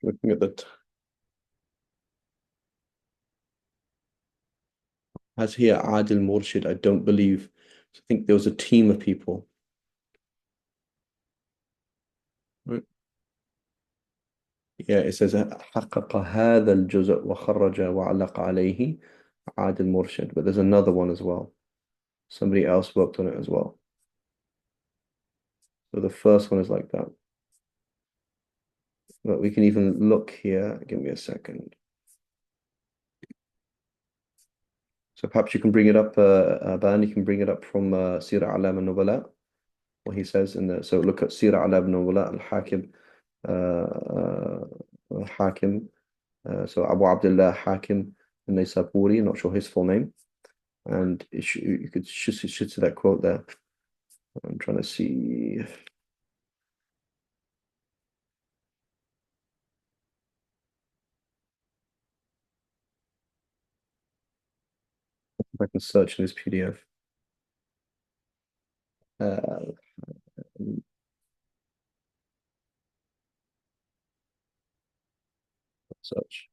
Looking at that, as here Adil Murshid, I don't believe. I think there was a team of people. Right? Yeah, it says حقق هذا الجزء وخرج وعلق عليه عادل مرشد, but there's another one as well. Somebody else worked on it as well. So the first one is like that. But we can even look here. Give me a second. So perhaps you can bring it up, Ban, you can bring it up from Sira Alam al-Nubala, what he says in the, so look at Sira Alam al-Nubala, al-Hakim, Hakim, so Abu Abdullah Hakim al-Naysaburi, not sure his full name, and you should see that quote there. I'm trying to see if I can search in his PDF. Uh, search.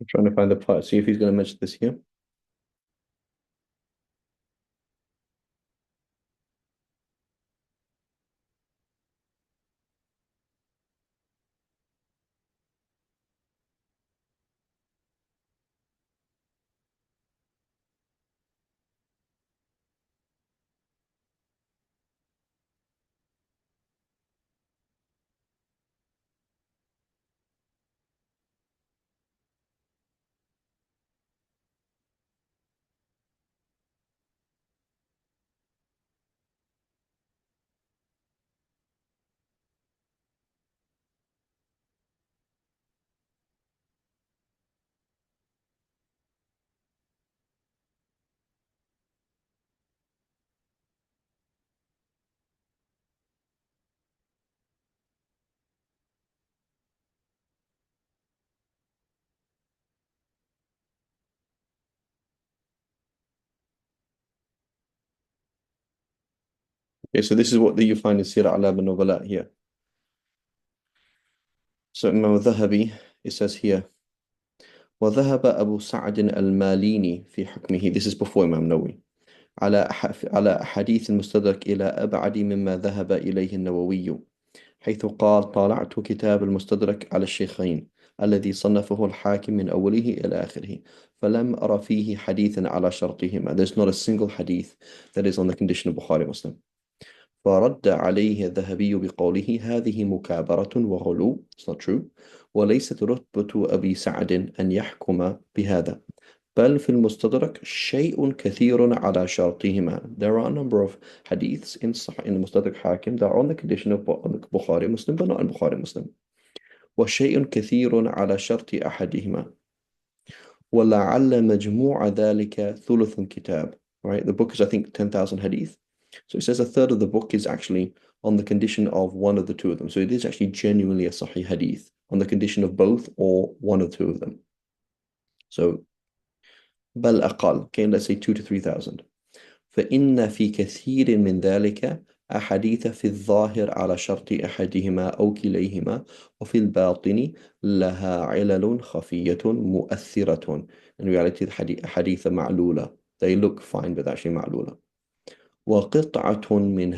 I'm trying to find the part, see if he's going to mention this here. Okay, so this is what you find in Sirah A'lam al-Nubala here. So Imam al-Dhahabi, it says here, وذهب أبو سعد الماليني في حكمه. This is before Imam Nawawi. على أحاديث المستدرك إلى أبعد مما ذهب إليه النووي، حيث قال: طالعت كتاب المستدرك على الشيخين الذي صنفه الحاكم من أوله إلى آخره، فلم أرى فيه حديثا على شرطهما. There's not a single hadith that is on the condition of Bukhari Muslim. فرد عليه الذهبي بقوله: هذه مكابرة وغلو. It's not true. وليست رتبة أبي سعد أن يحكم بهذا، بل في المستدرك شيء كثير على شرطهما. There are a number of hadiths in the Mustadrak Hakim that are on the condition of Bukhari Muslim but not in Bukhari Muslim. وشيء كثير على شرط أحدهما، ولعل مجموع ذلك ثلث كتاب. Right, the book is I think 10,000 hadith. So it says a third of the book is actually on the condition of one of the two of them. So it is actually genuinely a Sahih hadith on the condition of both or one or two of them. So بل أقل, okay, let's say 2 to 3,000. فإن في كثير من ذلك أحاديث في الظاهر على شرط أحدهما أو كليهما، وفي الباطن لها علل خفية مؤثرة. In reality, the hadith are معلولة. They look fine but actually معلولة. وقطعة من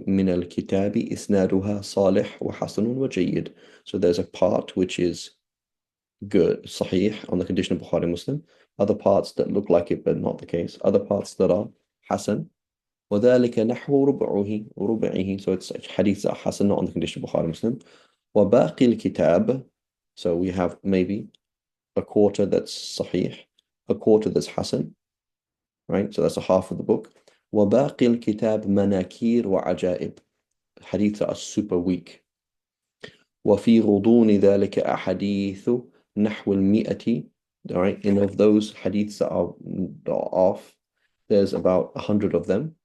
من الكتاب إسنادها صالح وحسن وجيد. So there's a part which is good, sahih, on the condition of Bukhari Muslim. Other parts that look like it but not the case. Other parts that are hasan. وذلك نحو ربعه. So it's hadiths that are hasan, not on the condition of Bukhari Muslim. وباقي الكتاب. So we have maybe a quarter that's sahih, a quarter that's hasan. Right? So that's a half of the book. وباقي الكتاب مناكير وعجائب. Hadiths that are super weak. وفي غضون ذلك أحاديث نحو المئة. All right, and of those hadiths that are off, there's about 100 of them.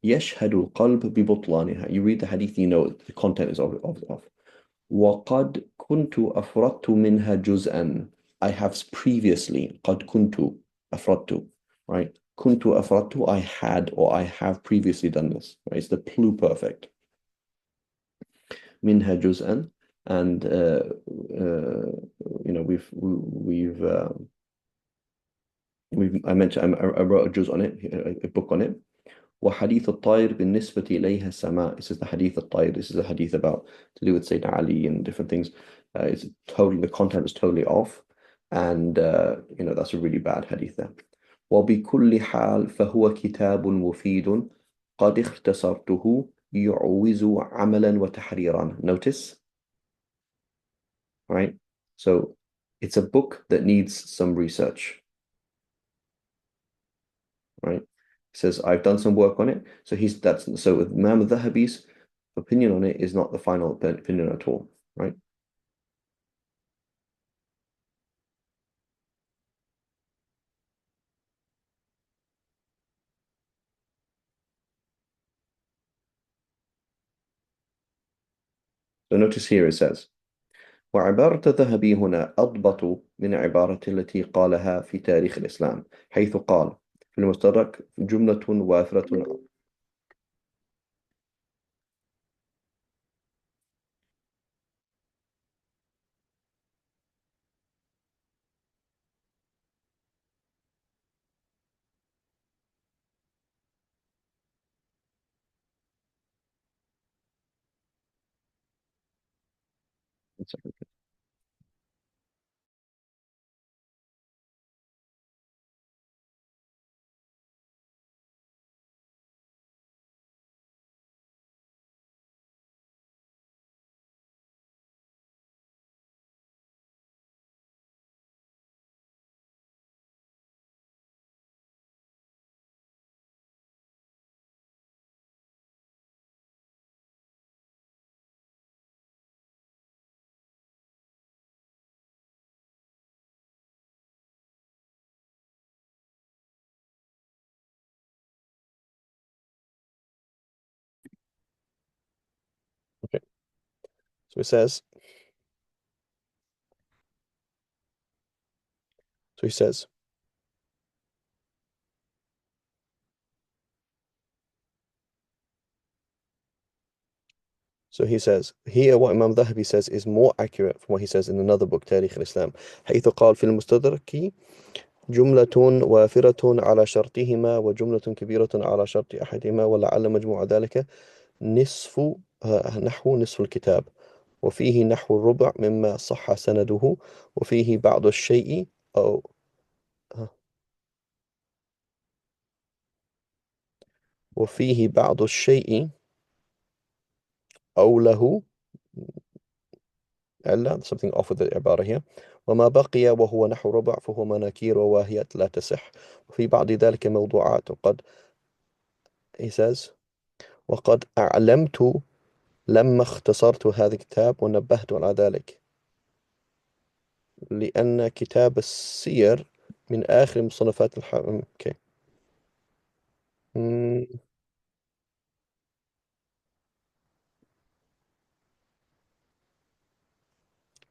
يشهد القلب ببطلانها. You read the hadith, you know the content is off. وقد كنت أفردت منها جزءا. I have previously قد كنت أفردت. Right, كنت أفردت, I had or I have previously done this. Right, it's the pluperfect. منها جزءا. And you know I mentioned I wrote a juz on it, a book on it. وحديث الطائر بالنسبة إليها السماء. This is the hadith الطائر. This is a hadith about to do with Sayyidina Ali and different things. It's totally, the content is totally off, and you know that's a really bad hadith there. وبكل حال فهو كتاب مفيد قد اختصرته يعوز عملا وتحريرا. Notice. Right? So it's a book that needs some research. Right? He says, I've done some work on it. So Imam al-Dhahabi's opinion on it is not the final opinion at all. Right? So notice here it says, وعبارة الذهبي هنا أضبط من عبارة التي قالها في تاريخ الإسلام، حيث قال في المستدرك جملة وافرة. One second. Okay. So he says, so he says, so he says here what Imam Dhahabi says is more accurate from what he says in another book, تاريخ الإسلام, حيث قال في المستدرك جملة وافرة على شرطهما وجملة كبيرة على شرط أحدهما ولعل مجموع ذلك نصف نحو نصف الكتاب وفيه نحو الربع مما صح سنده وفيه بعض الشيء أو وفيه بعض الشيء أو له إلا something off with the عبارة here وما بقي وهو نحو ربع فهو مناكير وواهيات لا تصح وفي بعض ذلك موضوعات وقد he says وقد أعلمت لما اختصرت هذا الكتاب ونبهت على ذلك لأن كتاب السير من آخر مصنفات okay.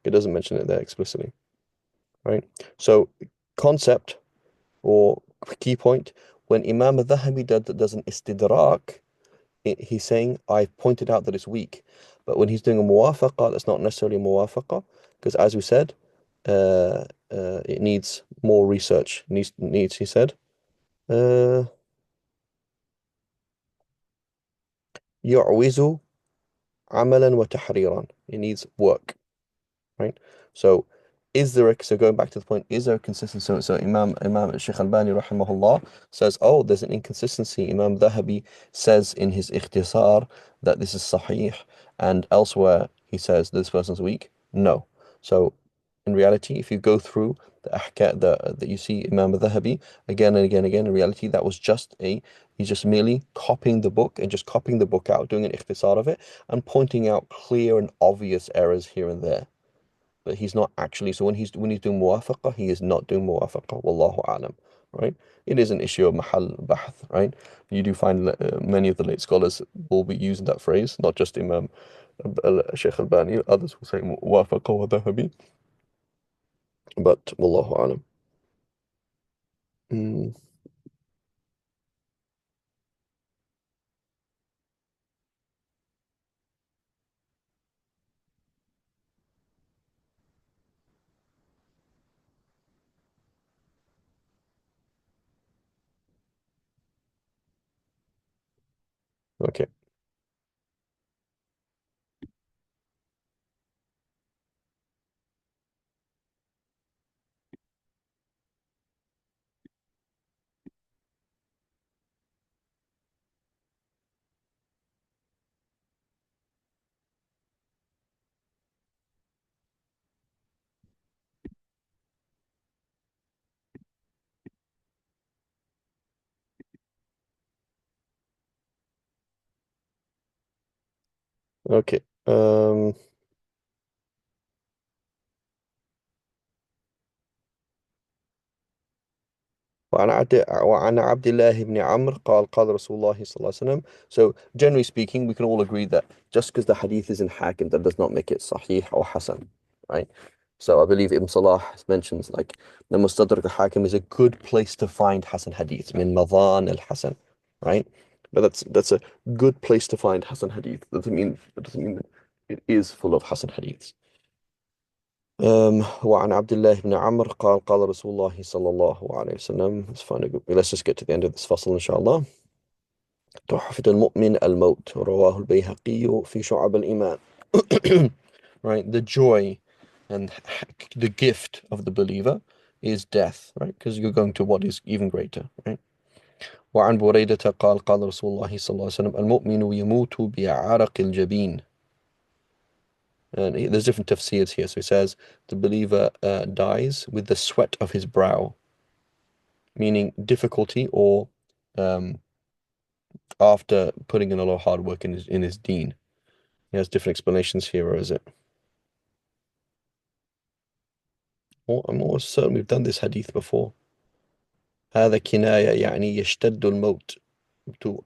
It doesn't mention it there explicitly, right? So concept or key point, when Imam al-Dhahabi does an istidrak, he's saying, I pointed out that it's weak. But when he's doing a muwafaqa, that's not necessarily a muwafaqa, because as we said, it needs more research. Needs he said, يعوز عملا وتحريرا. It needs work, right? So so going back to the point, is there a consistency? So Imam Shaykh Albani rahimahullah says, oh, there's an inconsistency. Imam Dhahabi says in his ikhtisar that this is sahih, and elsewhere he says this person's weak. No. So in reality, if you go through the ahkam that you see Imam Dhahabi again and again and again, in reality that was he's just merely copying the book and just copying the book out, doing an ikhtisar of it and pointing out clear and obvious errors here and there. But he's not actually, so when he's doing muwafaqa, he is not doing muwafaqa, wallahu alam, right? It is an issue of mahal bahth, right? You do find many of the late scholars will be using that phrase, not just Imam Shaykh Albani, others will say muwafaqa wa dhahabi, but wallahu alam. Okay. Okay. وعن عبد الله بن عمرو قال رسول الله صلى الله عليه وسلم. So generally speaking, we can all agree that just because the hadith is in Hakim, that does not make it Sahih or Hasan, right? So I believe Ibn Salah mentions like the Mustadrak al-Hakim is a good place to find Hasan hadith, min Madhan al-Hasan, right? But that's a good place to find Hasan hadith. That doesn't mean that it is full of Hasan hadiths. وعن عبد الله بن عمرو قال رسول الله صلى الله عليه وسلم. Let's find a good. Let's just get to the end of this فصل إن شاء الله. تحفة المؤمن الموت رواه البيهقي في شعب الإيمان. right? The joy and the gift of the believer is death, right? Because you're going to what is even greater, right? وعن بريدة قال قال رسول الله صلى الله عليه وسلم المؤمن يموت بعرق الجبين. And there's different tafsirs here. So he says the believer dies with the sweat of his brow, meaning difficulty or after putting in a lot of hard work in his deen. He has different explanations here, or is it? Well, I'm almost certain we've done this hadith before. هذا كناية يعني يشتد الموت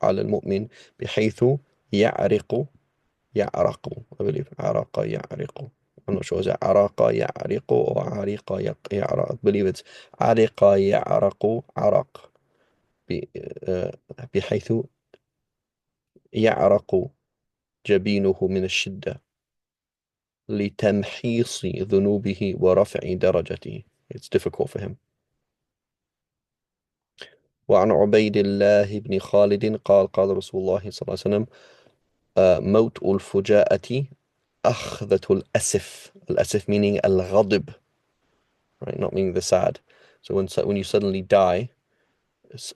على المؤمن بحيث يعرق I believe عرق يعرق. I'm not sure, is it عرق يعرق or عرق يعرق? I believe it's عرق يعرق عرق بحيث يعرق جبينه من الشدة لتمحيص ذنوبه ورفع درجته. It's difficult for him. وعن عبيد الله بن خالد قال قال رسول الله صلى الله عليه وسلم موت الفجاءة أخذة الأسف. الأسف meaning الغضب, right? Not meaning the sad. So when you suddenly die,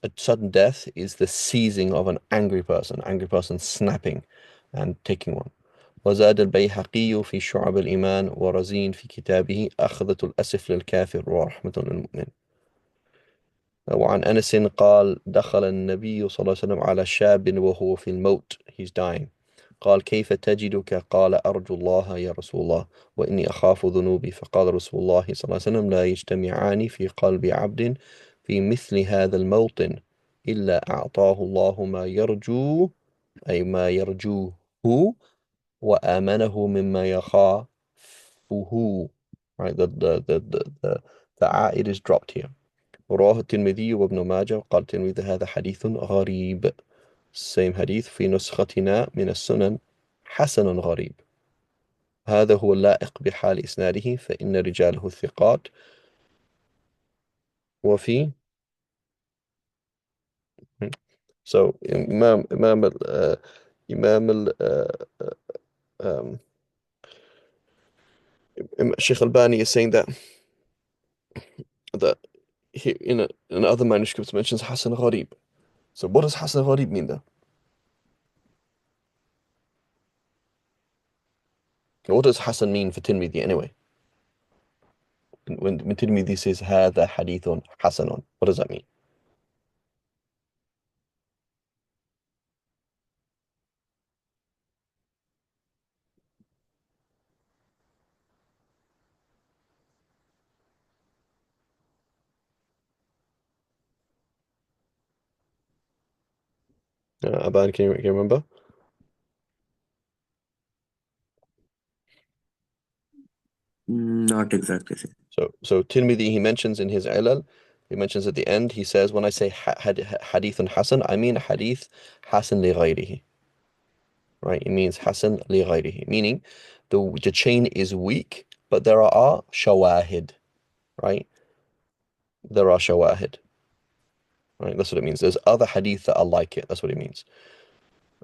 a sudden death is the seizing of an angry person snapping and taking one. وزاد البيهقي في شعب الإيمان ورزين في كتابه أخذة الأسف للكافر ورحمة للمؤمن. وعن أنس قال دخل النبي صلى الله عليه وسلم على شاب وهو في الموت, he's dying. قال كيف تجدك؟ قال أرجو الله يا رسول الله وإني أخاف ذنوبي. فقال رسول الله صلى الله عليه وسلم لا يجتمعان في قلب عبد في مثل هذا الموطن إلا أعطاه الله ما يرجو أي ما يرجوه وآمنه مما يخافه. Right, the عائد is dropped here. رواه الترمذي وابن ماجه وقال الترمذي هذا حديث غريب. same hadith في نسختنا من السنن حسن غريب. هذا هو اللائق بحال إسناده فإن رجاله الثقات. وفي so Imam Sheikh Albani is saying that he, in other manuscripts mentions Hasan Gharib. So what does Hasan Gharib mean though? What does Hasan mean for Tirmidhi anyway? When Tirmidhi says هذا حديث حسن, what does that mean? Aban, can you remember? Not exactly. So Tirmidhi, he mentions in his ilal, he mentions at the end, he says, when I say hadith hasan, I mean hadith hasan لغيره. Right? It means hasan لغيره, meaning the chain is weak, but there are shawahid, right? There are shawahid. Right? That's what it means. There's other hadith that are like it. That's what it means.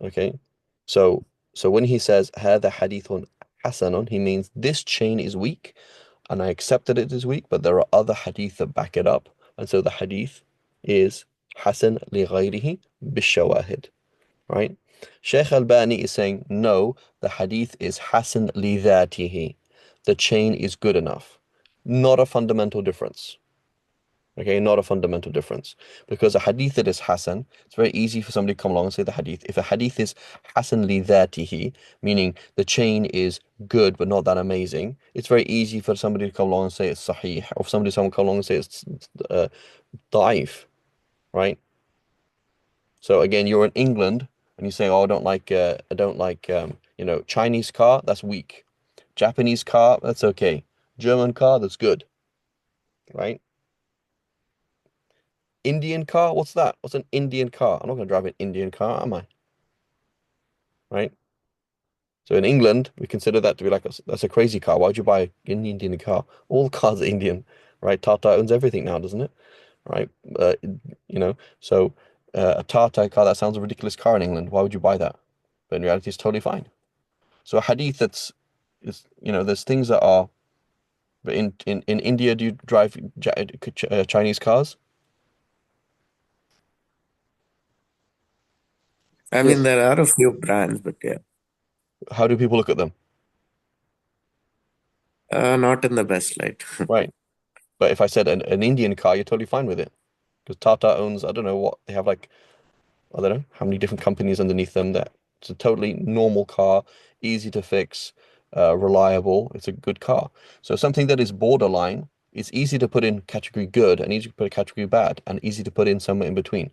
Okay? So when he says هذا حديث حسن, he means this chain is weak, and I accept that it is weak, but there are other hadith that back it up. And so the hadith is Hasan لغيره بالشواهد. Right? Sheikh Albani is saying, no, the hadith is Hasan لذاته. The chain is good enough. Not a fundamental difference. Okay, not a fundamental difference. Because a hadith that is Hasan, it's very easy for somebody to come along and say the hadith. If a hadith is Hasan لذاته, meaning the chain is good but not that amazing, it's very easy for somebody to come along and say it's Sahih, or for someone come along and say it's Da'if, right? So again, you're in England and you say, oh, I don't like Chinese car, that's weak. Japanese car, that's okay. German car, that's good, right? Indian car? What's that? What's an Indian car? I'm not going to drive an Indian car, am I? Right? So in England, we consider that to be like, that's a crazy car. Why'd you buy an Indian car? All cars are Indian, right? Tata owns everything now, doesn't it? Right? So a Tata car, that sounds a ridiculous car in England. Why would you buy that? But in reality, it's totally fine. So a hadith that's there's things that are, but in India, do you drive Chinese cars? I mean, there are a few brands, but yeah, How do people look at them? not in the best light. Right. But if I said an Indian car, you're totally fine with it. Because Tata owns, I don't know what, they have like, I don't know how many different companies underneath them that it's a totally normal car, easy to fix, reliable. It's a good car. So something that is borderline, it's easy to put in category good and easy to put a category bad and easy to put in somewhere in between.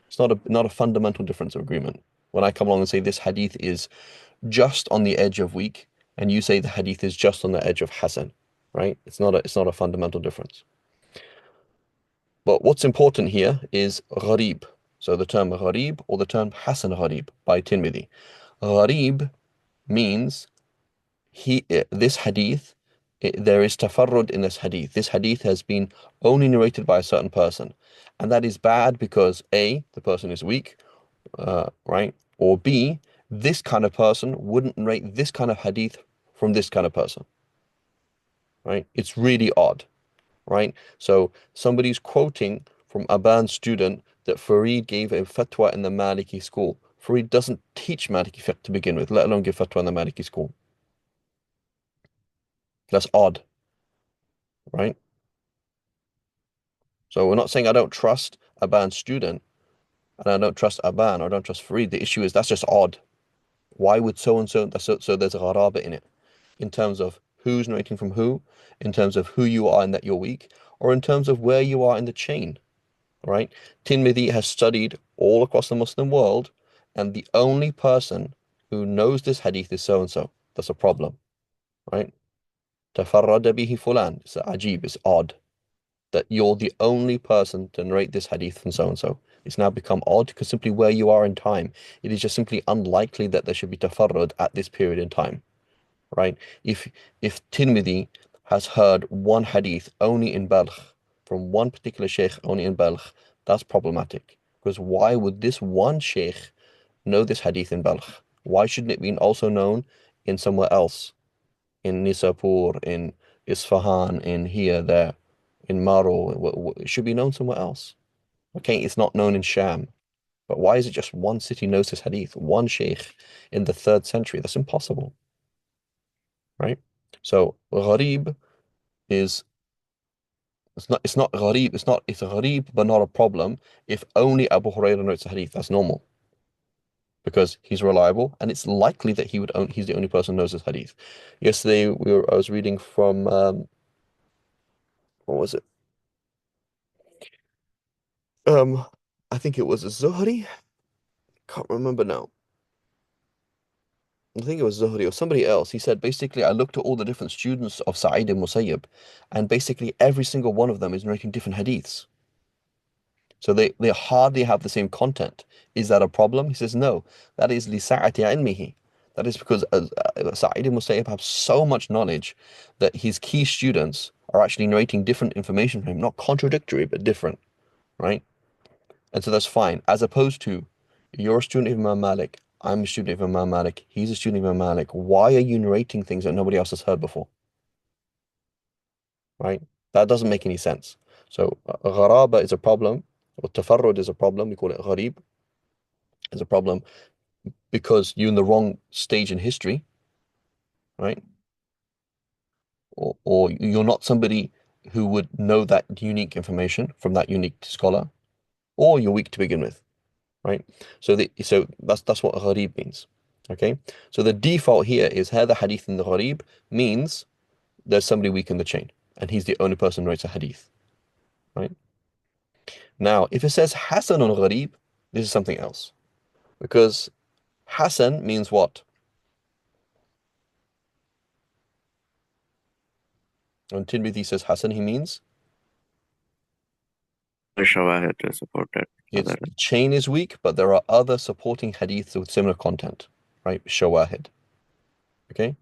It's not a fundamental difference of agreement. When I come along and say this hadith is just on the edge of weak, and you say the hadith is just on the edge of hasan, right? It's not a fundamental difference. But what's important here is غريب. So the term غريب or the term hasan غريب by Tirmidhi. غريب means this hadith, there is tafarrud in this hadith. This hadith has been only narrated by a certain person. And that is bad because A, the person is weak, right? Or B, this kind of person wouldn't narrate this kind of hadith from this kind of person, right? It's really odd, right? So somebody's quoting from Aban's student that Farid gave a fatwa in the Maliki school. Farid doesn't teach Maliki fiqh to begin with, let alone give fatwa in the Maliki school. That's odd, right? So we're not saying I don't trust Aban's student and I don't trust Aban or I don't trust Farid. The issue is that's just odd. Why would so and so? So there's a gharaba in it, in terms of who's narrating from who, in terms of who you are and that you're weak, or in terms of where you are in the chain, right? Tirmidhi has studied all across the Muslim world, and the only person who knows this hadith is so and so. That's a problem, right? Tafarrada bihi fulan. It's ajib, it's odd that you're the only person to narrate this hadith from so and so. It's now become odd because simply where you are in time, it is just simply unlikely that there should be tafarrud at this period in time, right? If Tirmidhi has heard one hadith only in Balkh from one particular sheikh only in Balkh, that's problematic. Because why would this one sheikh know this hadith in Balkh? Why shouldn't it be also known in somewhere else? In Nisapur, in Isfahan, in here, there, in Maro. It should be known somewhere else. Okay, it's not known in Sham. But why is it just one city knows this hadith? One sheikh in the 3rd century? That's impossible, right? So gharib is it's not gharib, it's a gharib but not a problem if only Abu Hurairah notes a hadith. That's normal because he's reliable and it's likely that he's the only person who knows this hadith. Yesterday I was reading from what was it? I think it was Zuhri. Can't remember now. I think it was Zuhri or somebody else. He said basically I looked at all the different students of Sa'id ibn Musayyib, and basically every single one of them is narrating different hadiths. So they hardly have the same content. Is that a problem? He says no. That is lisa'ati ilmihi. That is because Sa'id ibn Musayyib has so much knowledge that his key students are actually narrating different information from him, not contradictory but different, right? And so that's fine. As opposed to, you're a student of Imam Malik, I'm a student of Imam Malik, he's a student of Imam Malik. Why are you narrating things that nobody else has heard before? Right? That doesn't make any sense. So gharaba is a problem, or tafarrud is a problem, we call it gharib, is a problem because you're in the wrong stage in history, right? Or you're not somebody who would know that unique information from that unique scholar, or you're weak to begin with. Right? So that's what gharib means. Okay? So the default here is هذا hadith in the gharib means there's somebody weak in the chain, and he's the only person who writes a hadith. Right? Now, if it says Hasan on gharib, this is something else. Because Hasan means what? When Tirmidhi says Hasan, he means The shawahid to support it. the chain is weak, but there are other supporting hadiths with similar content. Right? Shawahid. Okay?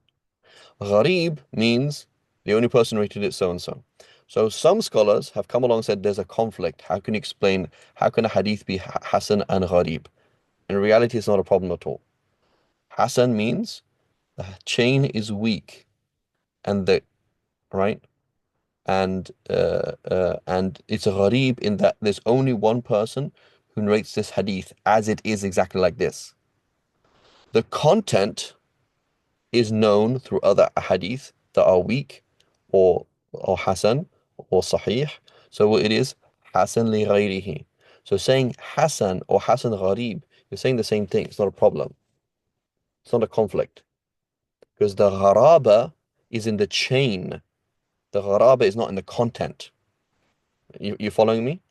Gharib means the only person who rated it so and so. So some scholars have come along and said there's a conflict. How can you explain, how can a hadith be Hasan and Gharib? In reality, it's not a problem at all. Hasan means the chain is weak, and the right and it's a gharib in that there's only one person who narrates this hadith as it is exactly like this. The content is known through other hadith that are weak or hasan or sahih. So it is hasan لغيره. So saying hasan or hasan gharib, you're saying the same thing. It's not a problem. It's not a conflict. Because the gharaba is in the chain. The gharaba is not in the content. You following me?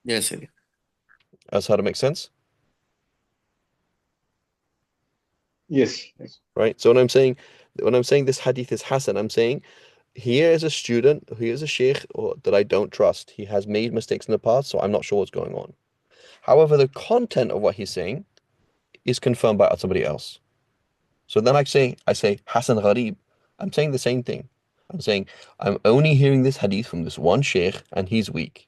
Yes, sir. That's how to make sense? Yes, yes. Right? So when I'm saying this hadith is hasan, I'm saying here is a student, here is a sheikh that I don't trust. He has made mistakes in the past, so I'm not sure what's going on. However, the content of what he's saying is confirmed by somebody else. So then I say hasan gharib. I'm saying the same thing. I'm saying I'm only hearing this hadith from this one sheikh and he's weak.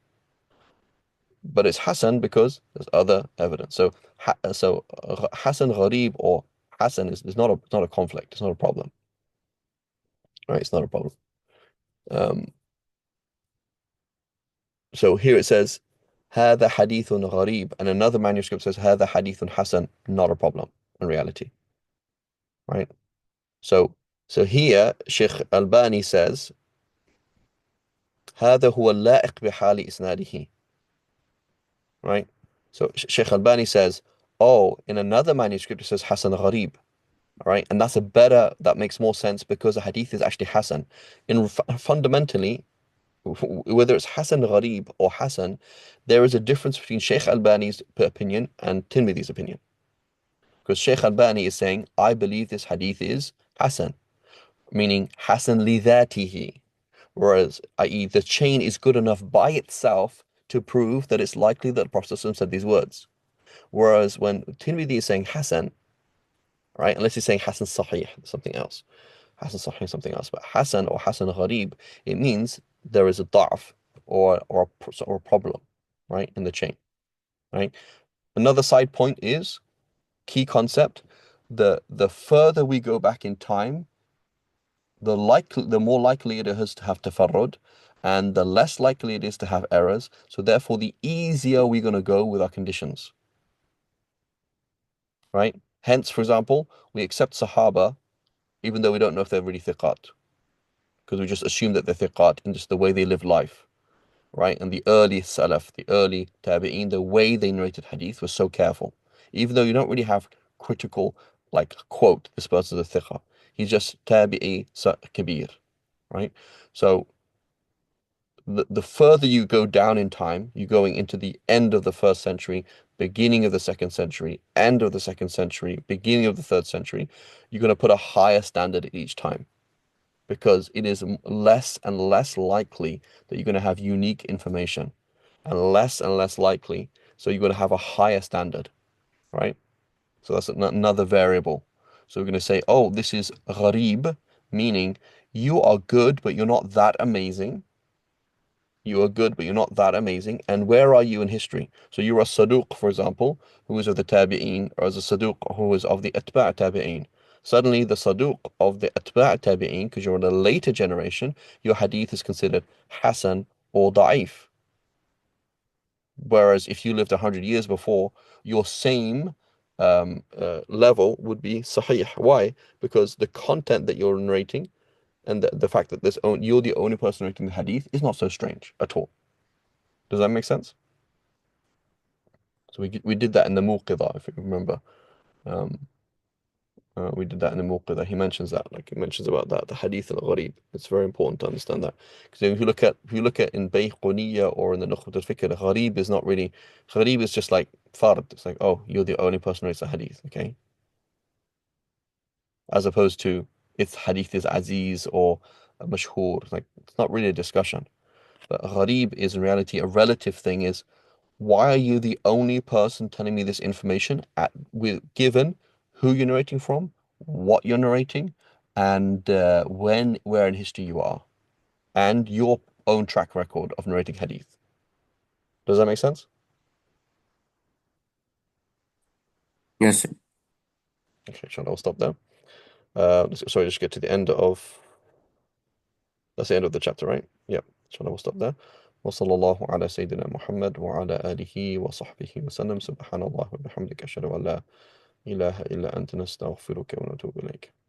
But it's hasan because there's other evidence. So hasan gharib or hasan is not a conflict. It's not a problem. Right? It's not a problem. So here it says هذا حديث غريب, and another manuscript says هذا حديث حسن. Not a problem in reality. Right? So here Sheikh Albani says هذا هو اللائق بحال إسناده. Right? So Sheikh Albani says, oh, in another manuscript it says Hasan Gharib. Right? And that makes more sense because the hadith is actually Hasan. Fundamentally, whether it's Hasan Gharib or Hasan, there is a difference between Sheikh Albani's opinion and Tirmidhi's opinion. Because Sheikh Albani is saying, I believe this hadith is Hasan, meaning Hasan لذاته. Whereas, i.e., the chain is good enough by itself to prove that it's likely that the Prophet said these words. Whereas when Tirmidhi is saying Hasan, right, unless he's saying Hasan Sahih, something else. Hasan Sahih, something else. But Hasan or Hasan Gharib, it means there is a da'f or a problem, right, in the chain, right? Another side point is, key concept, the further we go back in time, the more likely it is to have tafarrud, and the less likely it is to have errors. So therefore, the easier we're going to go with our conditions, right? Hence, for example, we accept Sahaba even though we don't know if they're really thiqat, because we just assume that they're thiqat in just the way they live life, right? And the early Salaf, the early Tabi'een, the way they narrated hadith was so careful. Even though you don't really have critical, like, quote, this person's a thiqa. He's just Tabi'i Kabir, right? So the further you go down in time, you're going into the end of the first century, beginning of the second century, end of the second century, beginning of the third century, you're going to put a higher standard each time because it is less and less likely that you're going to have unique information and less likely. So you're going to have a higher standard, right? So that's another variable. So we're going to say, oh, this is غريب, meaning you are good, but you're not that amazing. You are good, but you're not that amazing. And where are you in history? So you're a Saduq, for example, who is of the Tabi'een, or as a Saduq who is of the Atba' Tabi'een. Suddenly, the Saduq of the Atba' Tabi'een, because you're in a later generation, your hadith is considered Hasan or Da'if. Whereas if you lived 100 years before, your same level would be Sahih. Why? Because the content that you're narrating and the fact that you're the only person narrating the hadith is not so strange at all. Does that make sense? So we did that in the Muqidha, if you remember. We did that in the Muqidha. He mentions that, like he mentions about that, the hadith al-Gharib. It's very important to understand that. Because if you look at in Bayquniya or in the Nukhbat al-Fikr, Gharib is not really, Gharib is just like fard. It's like, oh, you're the only person who writes a hadith, okay? As opposed to its hadith is Aziz or Mashhur. Like, it's not really a discussion. But Gharib is in reality a relative thing, is why are you the only person telling me this information given who you're narrating from, what you're narrating, and where in history you are, and your own track record of narrating hadith. Does that make sense? Yes, sir. Okay, I'll stop there. sorry, just get to the end of. That's the end of the chapter, right? Yeah. So we'll stop there. وصلى الله على سيدنا محمد وعلى آله وصحبه وسلم سبحان الله وبحمدك أشهد أن لا إله إلا أنت نستغفرك ونتوب إليك.